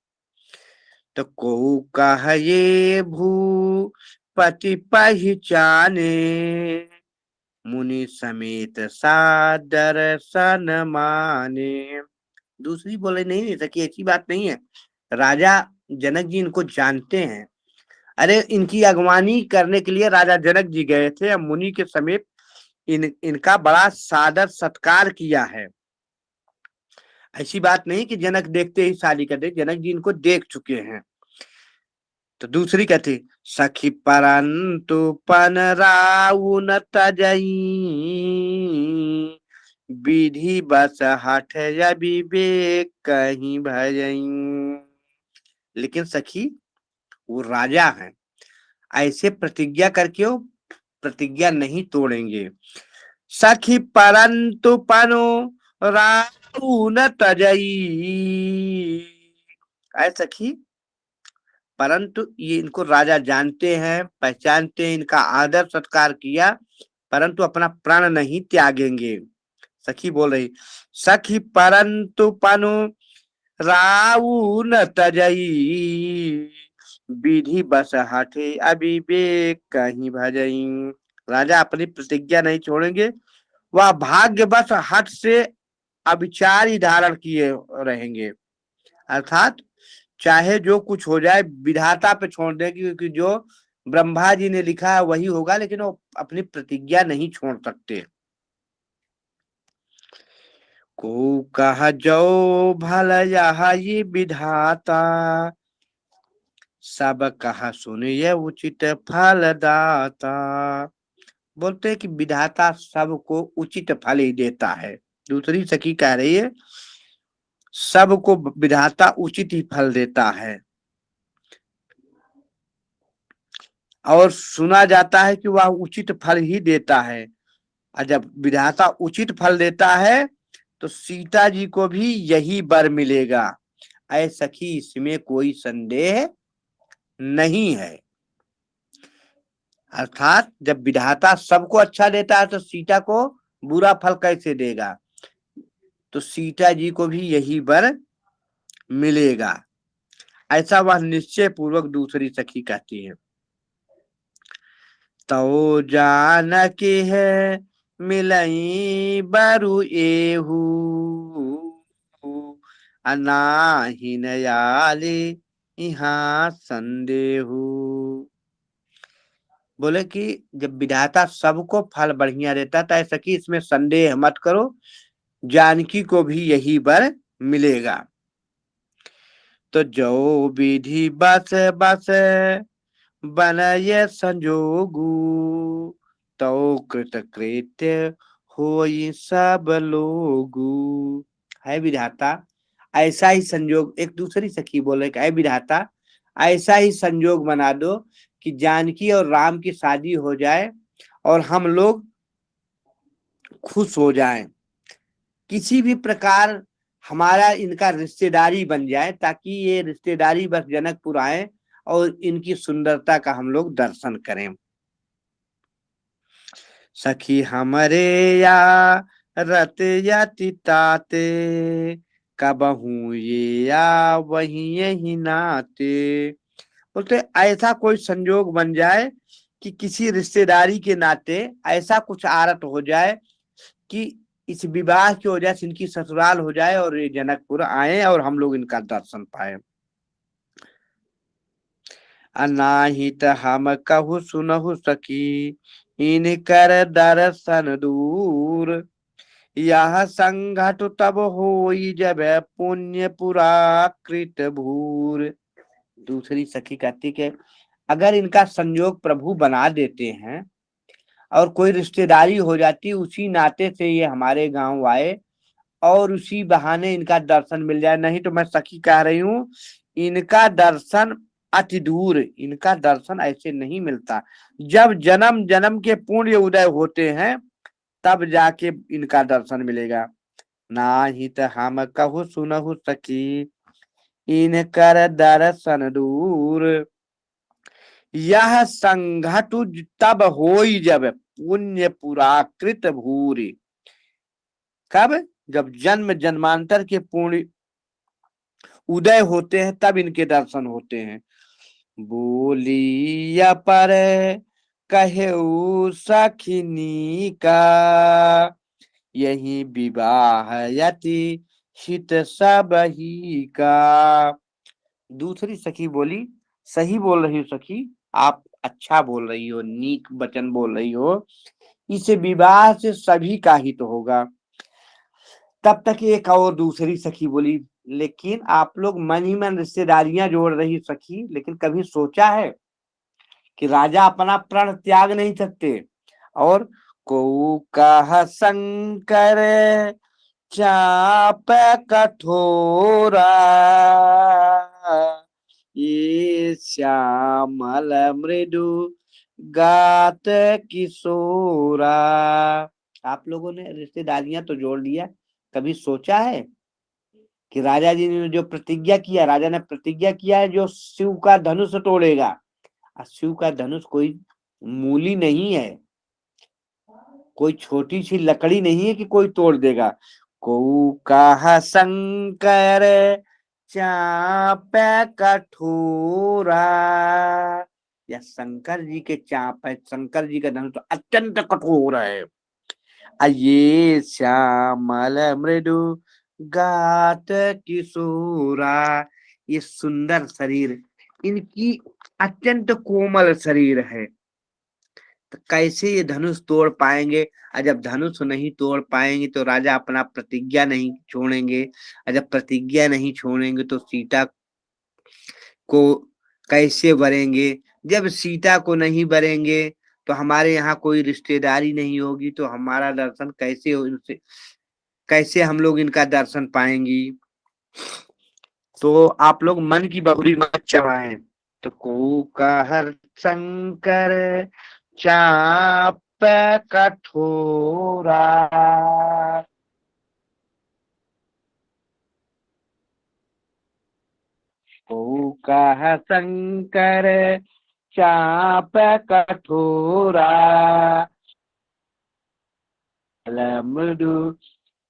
तो को कह ये भू पति पहचाने, मुनि समेत सादर सन माने। दूसरी बोले नहीं, नहीं सकी, ऐसी बात नहीं है, राजा जनक जी इनको जानते हैं। अरे इनकी अगवानी करने के लिए राजा जनक जी गए थे, अब मुनि के समीप इनका बड़ा सादर सत्कार किया है। ऐसी बात नहीं कि जनक देखते ही शादी कर दे, जनक जी इनको देख चुके हैं। तो दूसरी कहती, सखी परंतु पन राउ न तजई, विधि बस हठ विवेक कहीं भजई। लेकिन सखी वो राजा हैं, ऐसे प्रतिज्ञा करके वो प्रतिज्ञा नहीं तोड़ेंगे। सखी परंतु पनो राऊ न तजई। ऐ सखी, परंतु ये इनको राजा जानते हैं, पहचानते हैं, इनका आदर सत्कार किया, परंतु अपना प्राण नहीं त्यागेंगे। सखी बोल रही, सखी परंतु पनु राऊ न तजई, विधि बस हठे अविवेक कहीं भजई। राजा अपनी प्रतिज्ञा नहीं छोड़ेंगे, वह भाग्य बस हठ से अविचार ही धारण किए रहेंगे। अर्थात चाहे जो कुछ हो जाए विधाता पे छोड़ देंगे, क्योंकि जो ब्रह्मा जी ने लिखा है वही होगा, लेकिन वो अपनी प्रतिज्ञा नहीं छोड़ सकते। को कह जो भल यह ये विधाता, सब कहा सुनिए उचित फल दाता। बोलते हैं कि विधाता सबको उचित फल ही देता है। दूसरी सखी कह रही है सबको विधाता उचित ही फल देता है, और सुना जाता है कि वह उचित फल ही देता है। और जब विधाता उचित फल देता है तो सीता जी को भी यही वर मिलेगा। ऐ सखी, इसमें कोई संदेह नहीं है। अर्थात जब विधाता सबको अच्छा देता है तो सीता को बुरा फल कैसे देगा, तो सीता जी को भी यही वर मिलेगा, ऐसा वह निश्चय पूर्वक दूसरी सखी कहती है। तो जान के है मिलई बरु एहू, अनाही नयाले यहाँ संदेहू। बोले कि जब विधाता सबको फल बढ़िया देता तो ऐसा कि इसमें संदेह मत करो, जानकी को भी यही वर मिलेगा। तो जो विधि बस बस बनय संजोगु, तो कृत कृत्य होई सब लोगु। है विधाता ऐसा ही संजोग, एक दूसरी सखी बोले कि है विधाता ऐसा ही संजोग बना दो कि जानकी और राम की शादी हो जाए और हम लोग खुश हो जाएं, किसी भी प्रकार हमारा इनका रिश्तेदारी बन जाए, ताकि ये रिश्तेदारी बस जनकपुर आए और इनकी सुंदरता का हम लोग दर्शन करें। सखी हमरे या रत यति ताते, कबहू ये या वही यही नाते। बोलते ऐसा कोई संजोग बन जाए कि किसी रिश्तेदारी के नाते ऐसा कुछ आरत हो जाए कि इस विवाह की वजह से इनकी ससुराल हो जाए और ये जनकपुर आए और हम लोग इनका दर्शन पाए। अनाहित हम कहु सुनहु सकी, इनकर दर्शन दूर, यह संघट तब होई जब पुण्य पुराकृत भूर। दूसरी सखी कहती कि अगर इनका संयोग प्रभु बना देते हैं और कोई रिश्तेदारी हो जाती, उसी नाते से ये हमारे गांव आए और उसी बहाने इनका दर्शन मिल जाए। नहीं तो मैं सखी कह रही हूँ इनका दर्शन अति दूर, इनका दर्शन ऐसे नहीं मिलता। जब जन्म जन्म के पुण्य उदय होते हैं तब जाके इनका दर्शन मिलेगा। नाहित हम कहु सुनहु सखी, इनकर दर्शन दूर, यह संघटु तब होई जब पुण्य पुराकृत भूरि। कब? जब जन्म जन्मांतर के पुण्य उदय होते हैं तब इनके दर्शन होते हैं। बोलिया पर कहे सखिनी का, यही विवाह यति हित सब ही का। दूसरी सखी बोली सही बोल रही हो सखी, आप अच्छा बोल रही हो, नीक वचन बोल रही हो, इस विवाह से सभी का हित तो होगा। तब तक एक और दूसरी सखी बोली लेकिन आप लोग मन ही मन रिश्तेदारियां जोड़ रही सखी, लेकिन कभी सोचा है कि राजा अपना प्राण त्याग नहीं सकते। और को कह शंकर चाप कठोरा, ये श्यामल मृदु गात किशोरा। आप लोगों ने रिश्तेदारियां तो जोड़ लिया, कभी सोचा है कि राजा जी ने जो प्रतिज्ञा किया, राजा ने प्रतिज्ञा किया है जो शिव का धनुष तोड़ेगा, और शिव का धनुष कोई मूली नहीं है, कोई छोटी सी लकड़ी नहीं है कि कोई तोड़ देगा। को कहा शंकर चाप कठोरा, या शंकर जी के चाप है, शंकर जी का धनुष तो अत्यंत कठोर है। ये श्यामल मृदु गात किशोरा, ये सुंदर शरीर, इनकी अत्यंत कोमल शरीर है, तो कैसे ये धनुष तोड़ पाएंगे? और जब धनुष नहीं तोड़ पाएंगे तो राजा अपना प्रतिज्ञा नहीं छोड़ेंगे, और जब प्रतिज्ञा नहीं छोड़ेंगे तो सीता को कैसे वरेंगे? जब सीता को नहीं वरेंगे तो हमारे यहाँ कोई रिश्तेदारी नहीं होगी, तो हमारा दर्शन कैसे हो, इनसे कैसे हम लोग इनका दर्शन पाएंगी? तो आप लोग मन की बहुरी मत चढ़ाएं। तो को कहर शंकर चाप कठोरा, को कह शंकर चाप कठोरा, मृदु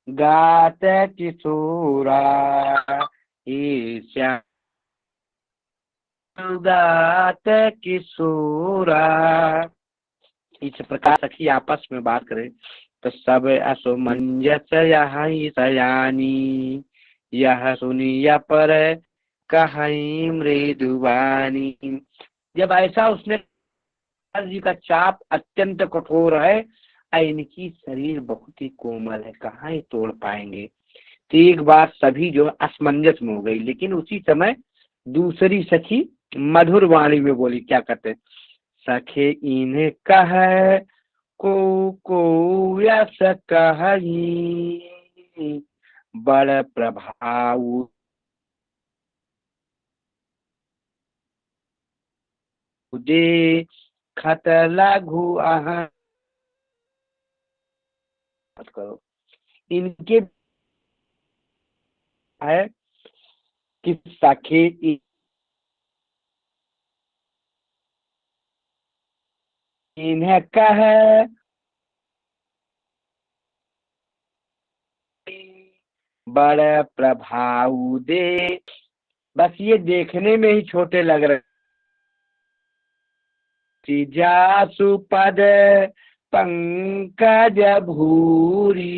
गात किशोरा, ईशा गात किशोरा। इस प्रकार सखी आपस में बात करें तो सब असुमंजस यही सयानी, यह सुनिया पर कहीं मृदुवानी। जब ऐसा उसने जी का चाप अत्यंत कठोर है, इनकी शरीर बहुत ही कोमल है, कहाँ ही तोड़ पाएंगे। तो एक बात सभी जो असमंजस में हो गई, लेकिन उसी समय दूसरी सखी मधुर वाणी में बोली, क्या कहते हैं, सखे इन्हें कह को यस कही, बड़ प्रभाव दे खत लघु अहं। करो इनके है कि सखे इन्हें कह बड़ प्रभाव दे, बस ये देखने में ही छोटे लग रहे। जासु पद पंकज भूरी,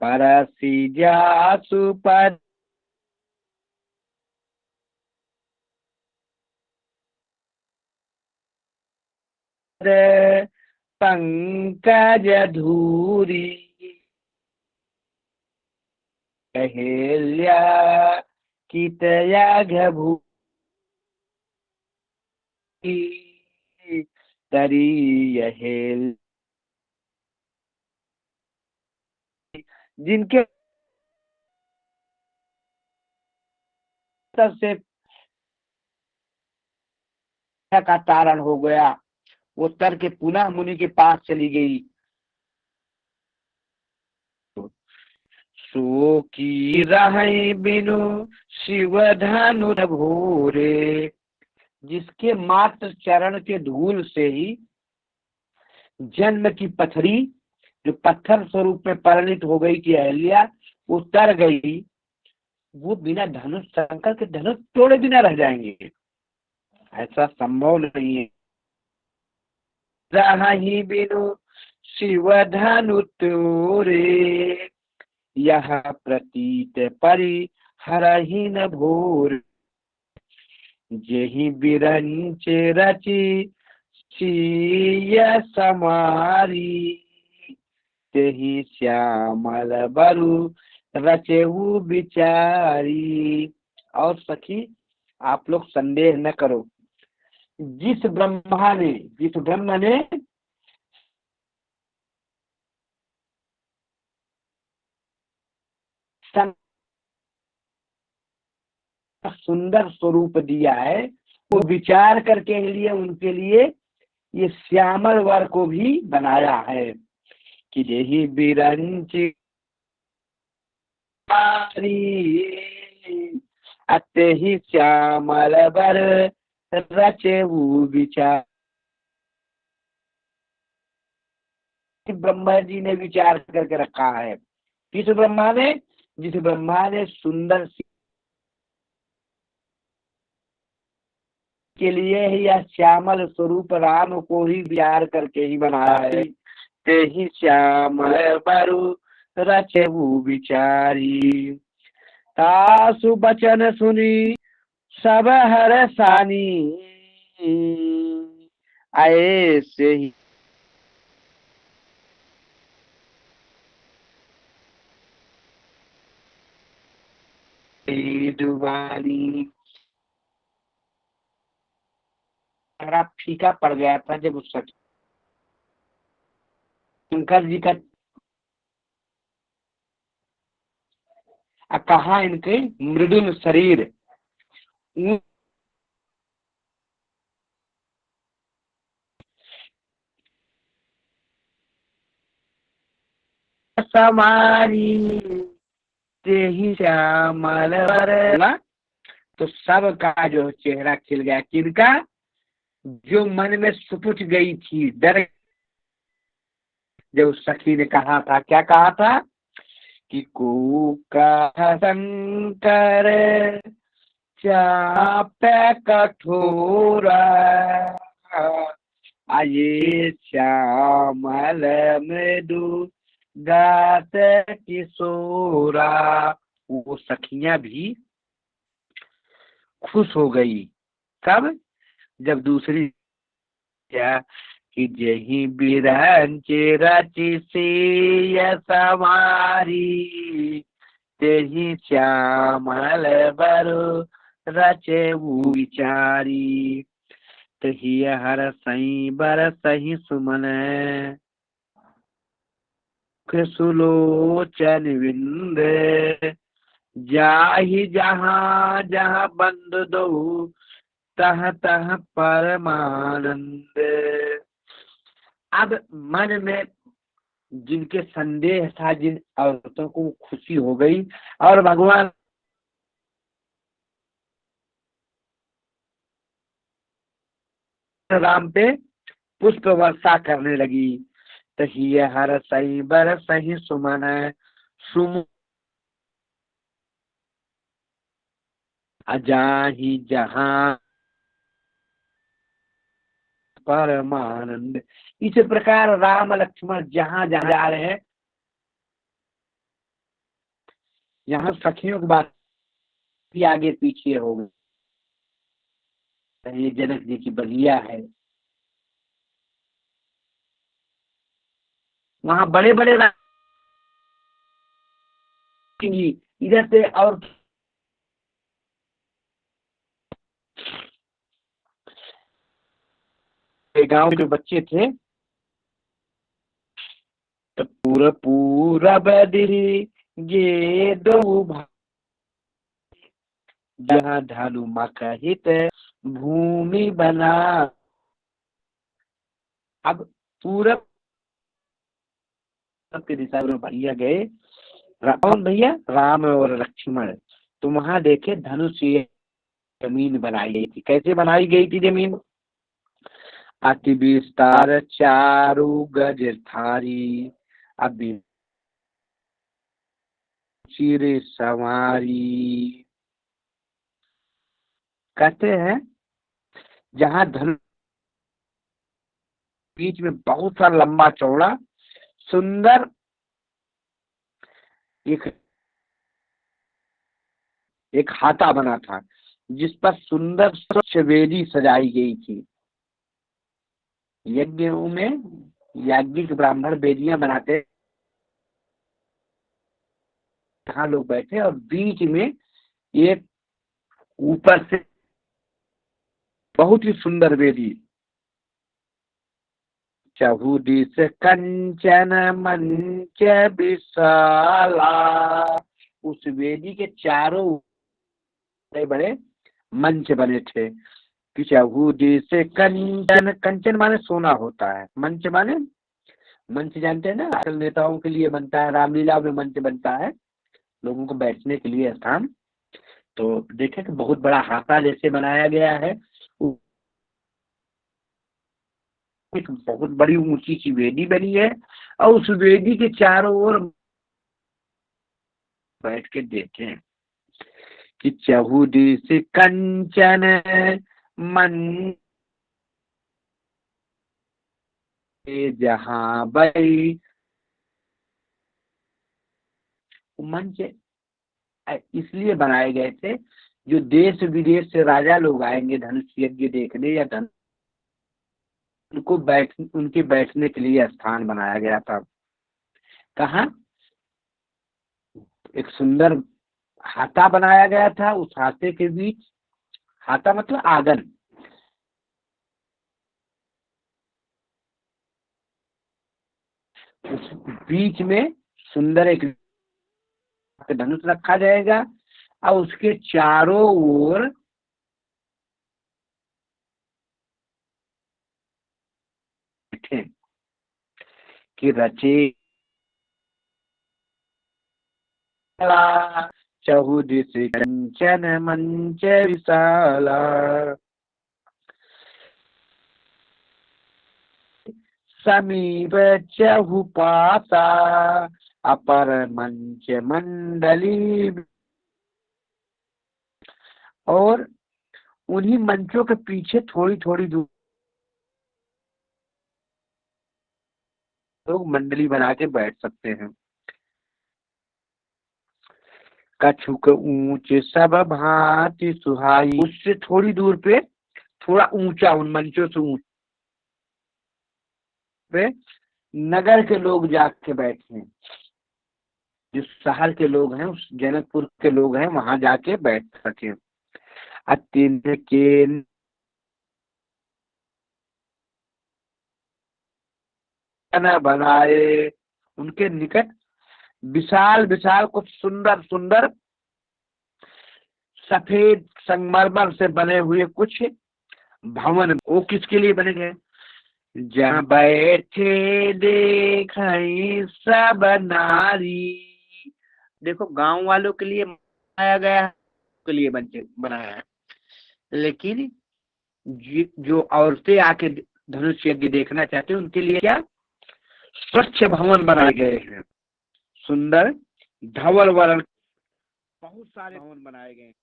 परसी जासु पद पंकज धूरी, कहेल्या कितया भू तरी यहेल, जिनके से का तारण हो गया, वो तर के पुनः मुनि के पास चली गई। सो की रहे बिनु शिव धनु भोरे, जिसके मात्र चरण के धूल से ही जन्म की पथरी जो पत्थर स्वरूप में परिणित हो गई थी अहल्या, वो तर गई, वो बिना धनुष, शंकर के धनुष तोड़े बिना रह जाएंगे, ऐसा संभव नहीं है। रही बिनु शिव धनु तोरे, यह प्रतीत परि हरहि न भोर, जेहि बिरंच रचि सिय समारी, तेहि श्यामल बरु रचेऊ बिचारी। और सखी आप लोग संदेह न करो, जिस ब्रह्म ने सुंदर स्वरूप दिया है, वो विचार करके लिए उनके लिए ये श्यामल वर को भी बनाया है कि यही बिरंची अते ही श्यामल वर रचे वो विचार। ब्रह्मा जी ने विचार करके रखा है। किस ब्रह्मा ने? जिस ब्रह्मा ने सुंदर के लिए ही यह श्यामल स्वरूप राम को ही विचार करके ही बनाया है। ते ही श्यामल बरु रचे वो विचारी, तासु बचन सुनी सब हर सानी, ऐसे ही डुबानी। मेरा फीका पड़ गया था जब उस शंकर जी का कहा इनके मृदुल शरीर समारी ते ही श्यामल वर। तो सबका जो चेहरा खिल गया। किनका? जो मन में सुपुट गई थी, डर। जब उस सखी ने कहा था, क्या कहा था कि को कहा शंकर चाप कठोरा, आये श्यामल मृदु गात किशोरा। वो सखियां भी खुश हो गई। कब? जब दूसरी क्या कि जही बिरंचे रची से सवारी, तेही श्यामल बरु रचे वो विचारी, तही हर सही बर सही सुमन, सुलोचन विंद, जाहि जहाँ जहाँ बंद दो, तह तह परमानंद। अब मन में जिनके संदेह था, जिन औरतों को खुशी हो गई और भगवान राम पे पुष्प वर्षा करने लगी। तही हर सही बर सही सुमन, सुम अजाहि जहाँ परमानंद। इस प्रकार राम लक्ष्मण जहाँ जहाँ जा रहे हैं, यहाँ सखियों की बात भी आगे पीछे हो गई। ये जनक जी की बलिया है। वहाँ बड़े बड़े इधर से और गांव के बच्चे थे तो पूरा बदरी ये दो जहाँ ढालू मकहित भूमि बना। अब पूरब के दिशा में भैया गए। कौन भैया? राम और लक्ष्मण। तो वहां देखे धनुष जमीन बनाई गई थी। कैसे बनाई गई थी जमीन? अति विस्तार चारु गज थारी, अभी चिरे सवारी। कहते हैं जहाँ धनुष बीच में बहुत सा लंबा चौड़ा सुंदर एक हाथा बना था, जिस पर सुंदर स्वच्छ वेदी सजाई गई थी। यज्ञों में याज्ञिक ब्राह्मण वेदियां बनाते, यहाँ लोग बैठे और बीच में एक ऊपर से बहुत ही सुंदर वेदी, चहुदिस कंचन मंच विशाला। उस वेदी के चारों बड़े बड़े मंच बने थे कि चहु दिस कंचन, कंचन माने सोना होता है, मंच माने, मंच जानते हैं ना, आजकल नेताओं के लिए बनता है, रामलीला में मंच बनता है लोगों को बैठने के लिए स्थान। तो देखे कि बहुत बड़ा हाथा जैसे बनाया गया है, एक बहुत बड़ी ऊंची सी वेदी बनी है और उस वेदी के चारों ओर बैठ के देखें कि चहु दिस कंचन मन जहाँ बई। मंच इसलिए बनाए गए थे जो देश विदेश से राजा लोग आएंगे धनुष यज्ञ देखने या उनको उनके बैठने के लिए स्थान बनाया गया था। कहाँ? एक सुंदर हाथा बनाया गया था, उस हाथे के बीच, हाथा मतलब आंगन, उस बीच में सुंदर एक धनुष रखा जाएगा और उसके चारों ओर कि रचे चहु दिस कंचन मंच विशाला, समीप चहु पासा अपर मंच मंडली। और उन्हीं मंचों के पीछे थोड़ी थोड़ी दूर लोग मंडली बना के बैठ सकते हैं। कछुक ऊंच सब भांति सुहाई, उससे थोड़ी दूर पे थोड़ा ऊंचा, उन मंचों से ऊंच पे नगर के लोग जाके बैठे हैं, जो शहर के लोग हैं, उस जनकपुर के लोग हैं, वहां जाके बैठ सके। अत्यंत के न बनाए, उनके निकट विशाल विशाल कुछ सुंदर सुंदर सफेद संगमरमर से बने हुए कुछ भवन, वो किसके लिए बने गए? जहाँ बैठे देखाई सब नारी। देखो गांव वालों के लिए बनाया गया है, के लिए बनाया है, लेकिन जो औरतें आके धनुष यज्ञ देखना चाहते हैं उनके लिए क्या स्वच्छ भवन बनाए गए हैं, सुंदर धवल वर्ण बहुत सारे भवन बनाए गए।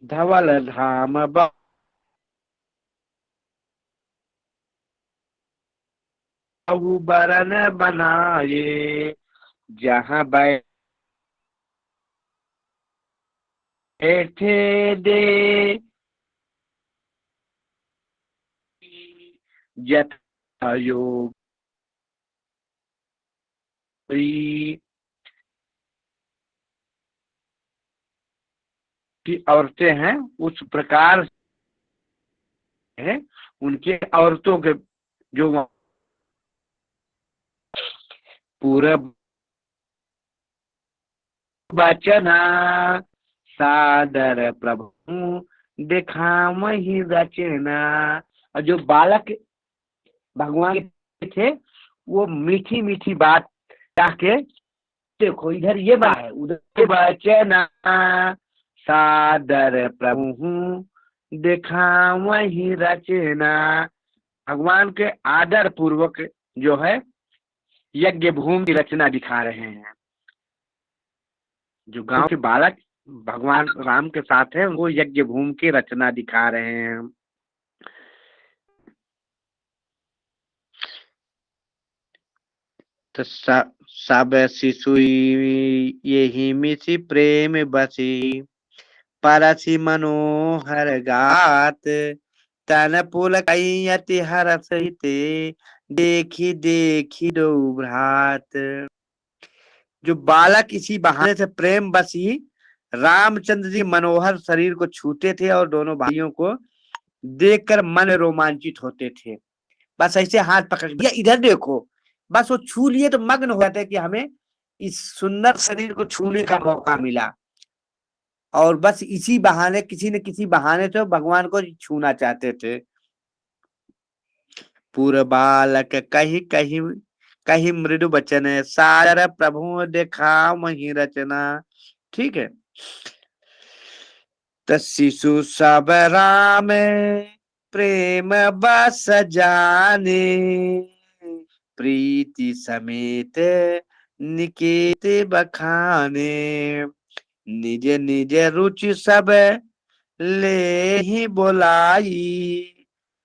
धवल धाम बहु बरन बनाए, जहाँ बैठे दे यथा योग की औरतें हैं उस प्रकार है, उनके औरतों के जो पूरब वचना सादर प्रभु दिखाम ही रचना। और जो बालक भगवान थे वो मीठी मीठी बात के, देखो इधर ये बात है, उधर वचना सादर प्रभु दिखाम ही रचना। भगवान के आदर पूर्वक जो है यज्ञ भूमि की रचना दिखा रहे हैं। जो गांव के बालक भगवान राम के साथ है वो यज्ञ भूमि की रचना दिखा रहे हैं। तो सब शिशुई यही मिसी प्रेम बसी, परसी मनोहर गात तन पुलकई अति हरसते देखी देखी दो भ्रात। जो बालक इसी बहाने से प्रेम बस ही रामचंद्र जी मनोहर शरीर को छूते थे और दोनों भाइयों को देखकर मन रोमांचित होते थे। बस ऐसे हाथ पकड़ भैया इधर देखो, बस वो छू लिए तो मग्न हो जाते कि हमें इस सुंदर शरीर को छूने का मौका मिला, और बस इसी बहाने किसी न किसी बहाने से भगवान को छूना चाहते थे। पूर्व बालक कही कही कही मृदु बचन, सादर प्रभु देखा वही रचना। ठीक है। त शिशु सब राम प्रेम बस जाने, प्रीति समेत निकेत बखाने, निज निज रुचि सब ले ही बोलाई,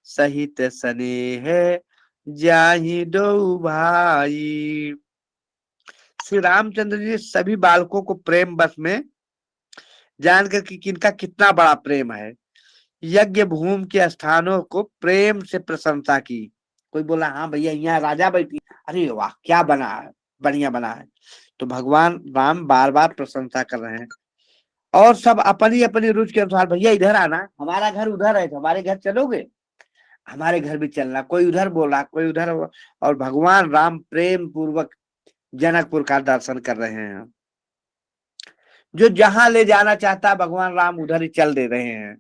सहित स्नेह जाहि दो भाई। श्री रामचंद्र जी सभी बालकों को प्रेम बस में जानकर कि किनका कितना बड़ा प्रेम है, यज्ञ भूमि के स्थानों को प्रेम से प्रशंसा की। कोई बोला हाँ भैया यहाँ राजा बैठी, अरे वाह क्या बना है, बढ़िया बना है। तो भगवान राम बार बार प्रशंसा कर रहे हैं, और सब अपनी अपनी रुचि के अनुसार, भैया इधर आना, हमारा घर उधर है तो हमारे घर चलोगे, हमारे घर भी चलना, कोई उधर बोला कोई उधर, और भगवान राम प्रेम पूर्वक जनकपुर का दर्शन कर रहे हैं। जो जहां ले जाना चाहता है भगवान राम उधर ही चल दे रहे हैं।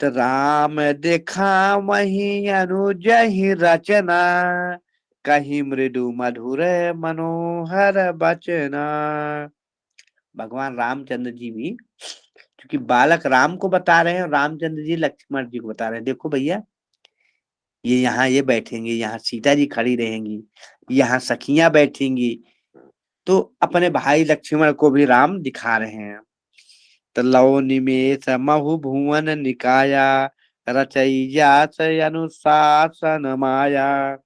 तो राम देखा वही अनुज ही रचना, कहीं मृदु मधुर मनोहर बचना। भगवान रामचंद्र जी भी क्योंकि बालक राम को बता रहे हैं, रामचंद्र जी लक्ष्मण जी को बता रहे हैं, देखो भैया ये यहाँ ये बैठेंगे, यहाँ सीता जी खड़ी रहेंगी, यहाँ सखियां बैठेंगी। तो अपने भाई लक्ष्मण को भी राम दिखा रहे हैं। तो लव निमेष महु भुवन निकाया, रचैया से अनुशासन माया,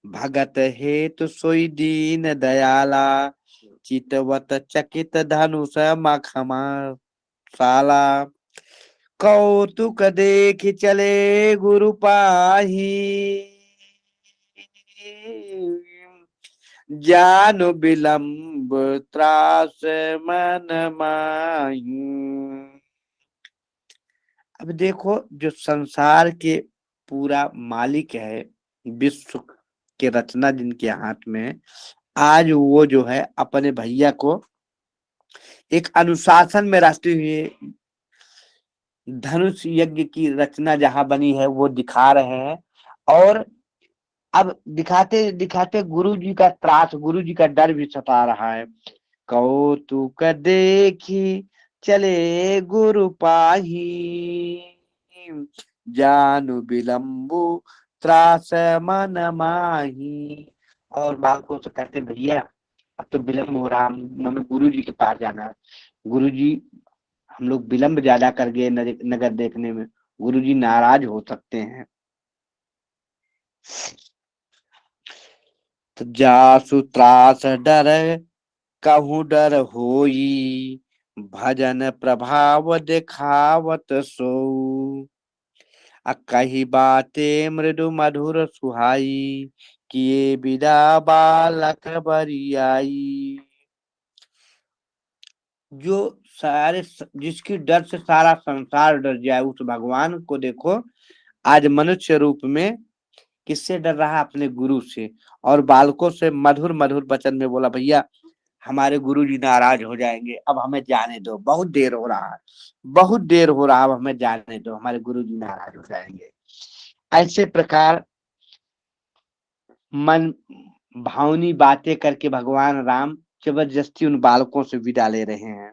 भगत हेतु सोई दीन दयाला, चितवत चकित धनुष मखमा साला, कौतुक देख चले गुरु पाही, जानु विलंब त्रास मन माही। अब देखो जो संसार के पूरा मालिक है, विश्व के रचना जिनके हाथ में है, आज वो जो है अपने भैया को एक अनुशासन में राष्ट्रीय हुए धनुष यज्ञ की रचना जहां बनी है वो दिखा रहे हैं। और अब दिखाते दिखाते गुरु जी का त्रास, गुरु जी का डर भी सता रहा है। कौतुक देखी चले गुरु पाही, जानु विलंबु त्रास मन माही। और बालकों से कहते भैया अब तो विलंब हो रहा, हमें गुरु जी के पास जाना है। गुरु जी हम लोग विलंब ज्यादा कर गए नगर देखने में, गुरु जी नाराज हो सकते हैं। तो जासु त्रास डर कहूँ डर होई, भजन प्रभाव दिखावत सो, कही बातें मृदु मधुर सुहाई, किए विदा बालक बरियाई। जो सारे जिसकी डर से सारा संसार डर जाए उस भगवान को देखो आज मनुष्य रूप में किससे डर रहा, अपने गुरु से। और बालकों से मधुर मधुर वचन में बोला भैया हमारे गुरु जी नाराज हो जाएंगे, अब हमें जाने दो, बहुत देर हो रहा है, बहुत देर हो रहा है, अब हमें जाने दो, हमारे गुरु जी नाराज हो जाएंगे। ऐसे प्रकार मन भावनी बातें करके भगवान राम जबरदस्ती उन बालकों से विदा ले रहे हैं।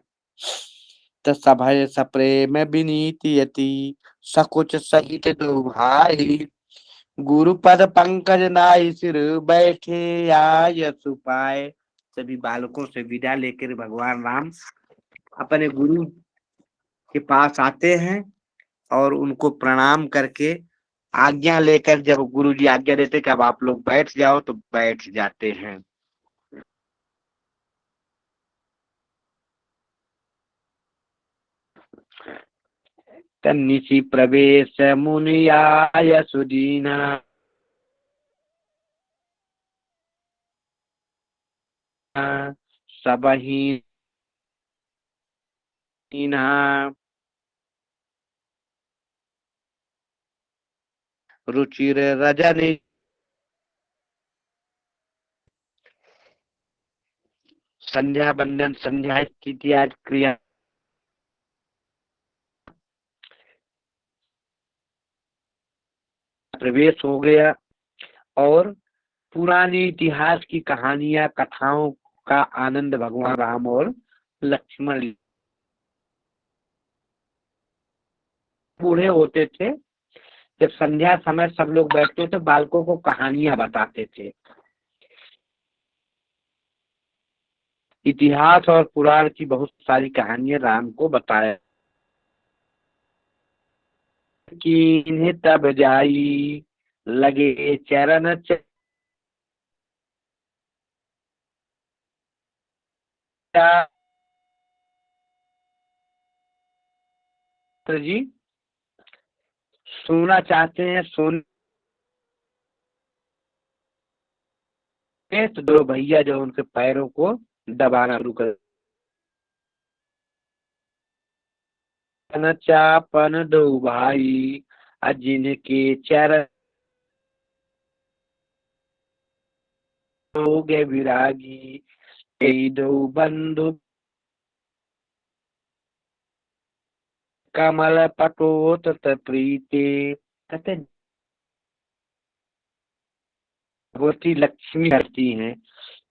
तो सभय सप्रेम विनीति यति, सकुच सहित दो भाई, गुरुपद पंकज नाई सिर बैठे आय सुपाए। सभी बालकों से विदा लेकर भगवान राम अपने गुरु के पास आते हैं और उनको प्रणाम करके आज्ञा लेकर, जब गुरु जी आज्ञा देते कि अब आप लोग बैठ जाओ तो बैठ जाते हैं। तन्निसि प्रवेश मुनियाय सुदीना, सबही इन्हा रुचिर रजनी संध्या बंधन संध्या स्थिति आज क्रिया प्रवेश हो गया और पुरानी इतिहास की कहानियां कथाओं का आनंद भगवान राम और लक्ष्मण बूढ़े होते थे। जब संध्या समय सब लोग बैठते थे, बालकों को कहानियां बताते थे। इतिहास और पुराण की बहुत सारी कहानियां राम को बताया कि इन्हें तब जाई लगे चरण जी सोना चाहते हैं सोने तो दो भैया जो उनके पैरों को दबाना शुरू कर चापन दो भाई जिनके चरण हो गए विरागी दो बंधु कमल पटोत प्रीते कहते भगवती लक्ष्मी करती हैं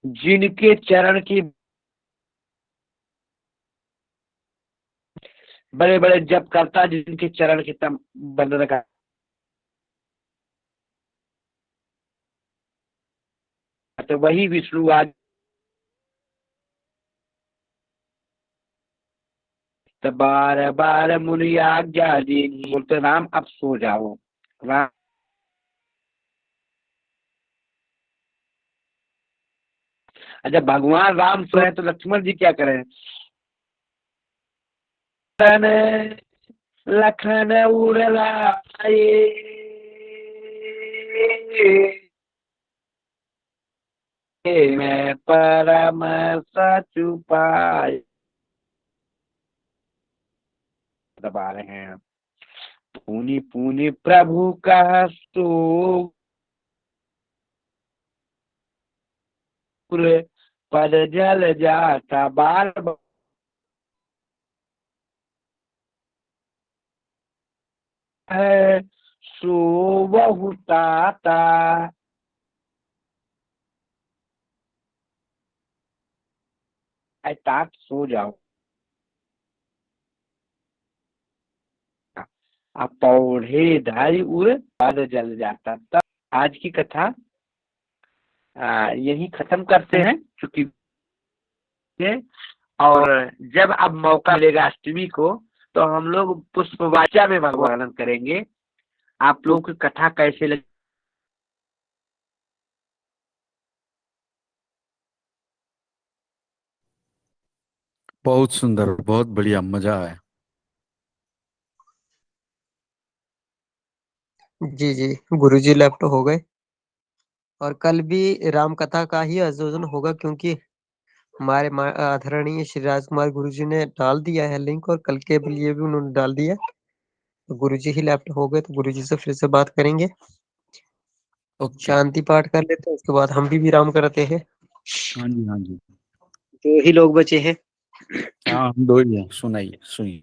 जिनके चरण की बड़े बड़े जप करता जिनके चरण की तम बंधन का तो वही विष्णु आज तो बार बार मुनि आज्ञा दीनी बोलते राम अब सो जाओ। राम जब भगवान राम सोए तो लक्ष्मण जी क्या करें? लखन उड़लाए मैं परम सचु पाए दबा रहे हैं पुनि पुनि प्रभु का सो पद जल जाता बार है सो बहुताता तात सो जाओ आप पौधे धारी उड़ पद जल जाता। तब आज की कथा यही खत्म करते हैं चूंकि और जब अब मौका मिलेगा अष्टमी को तो हम लोग पुष्पवाचा में भगवान करेंगे। आप लोगों की कथा कैसे लगी बहुत सुंदर, बहुत बढ़िया, मजा आया। जी जी, गुरुजी लेफ्ट हो गए और कल भी राम कथा का ही आयोजन होगा क्योंकि हमारे आदरणीय श्री राजकुमार गुरुजी ने डाल दिया है लिंक और कल के लिए भी उन्होंने डाल दिया। तो गुरुजी ही लेफ्ट हो गए तो गुरुजी से फिर से बात करेंगे। ओके। शांति पाठ कर लेते हैं उसके बाद हम भी विराम करते हैं। हाँ जी, हाँ जी, दो ही लोग बचे हैं। हाँ हम दो ही हैं। सुनाइए, सुनिए,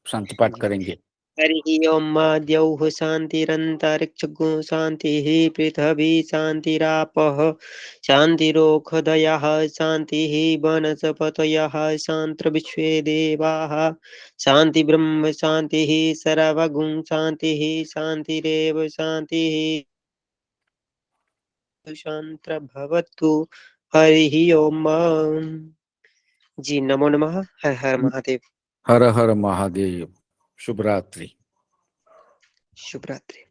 शांति पाठ करेंगे। हरि ओम द्यौः शान्तिरन्तरिक्षगो शान्तिः पृथिवी शान्तिरापः शान्तिरोषधयः शान्तिः वनस्पतयः शान्तिर्विश्वे देवाः शान्तिब्रह्म शान्तिः सर्वगुण शान्तिः शान्तिरेव शान्तिः शान्तिर्भवतु। हरि ओम। जी नमो नमः। हर हर महादेव। हर हर महादेव। शुभ रात्रि। शुभ रात्रि।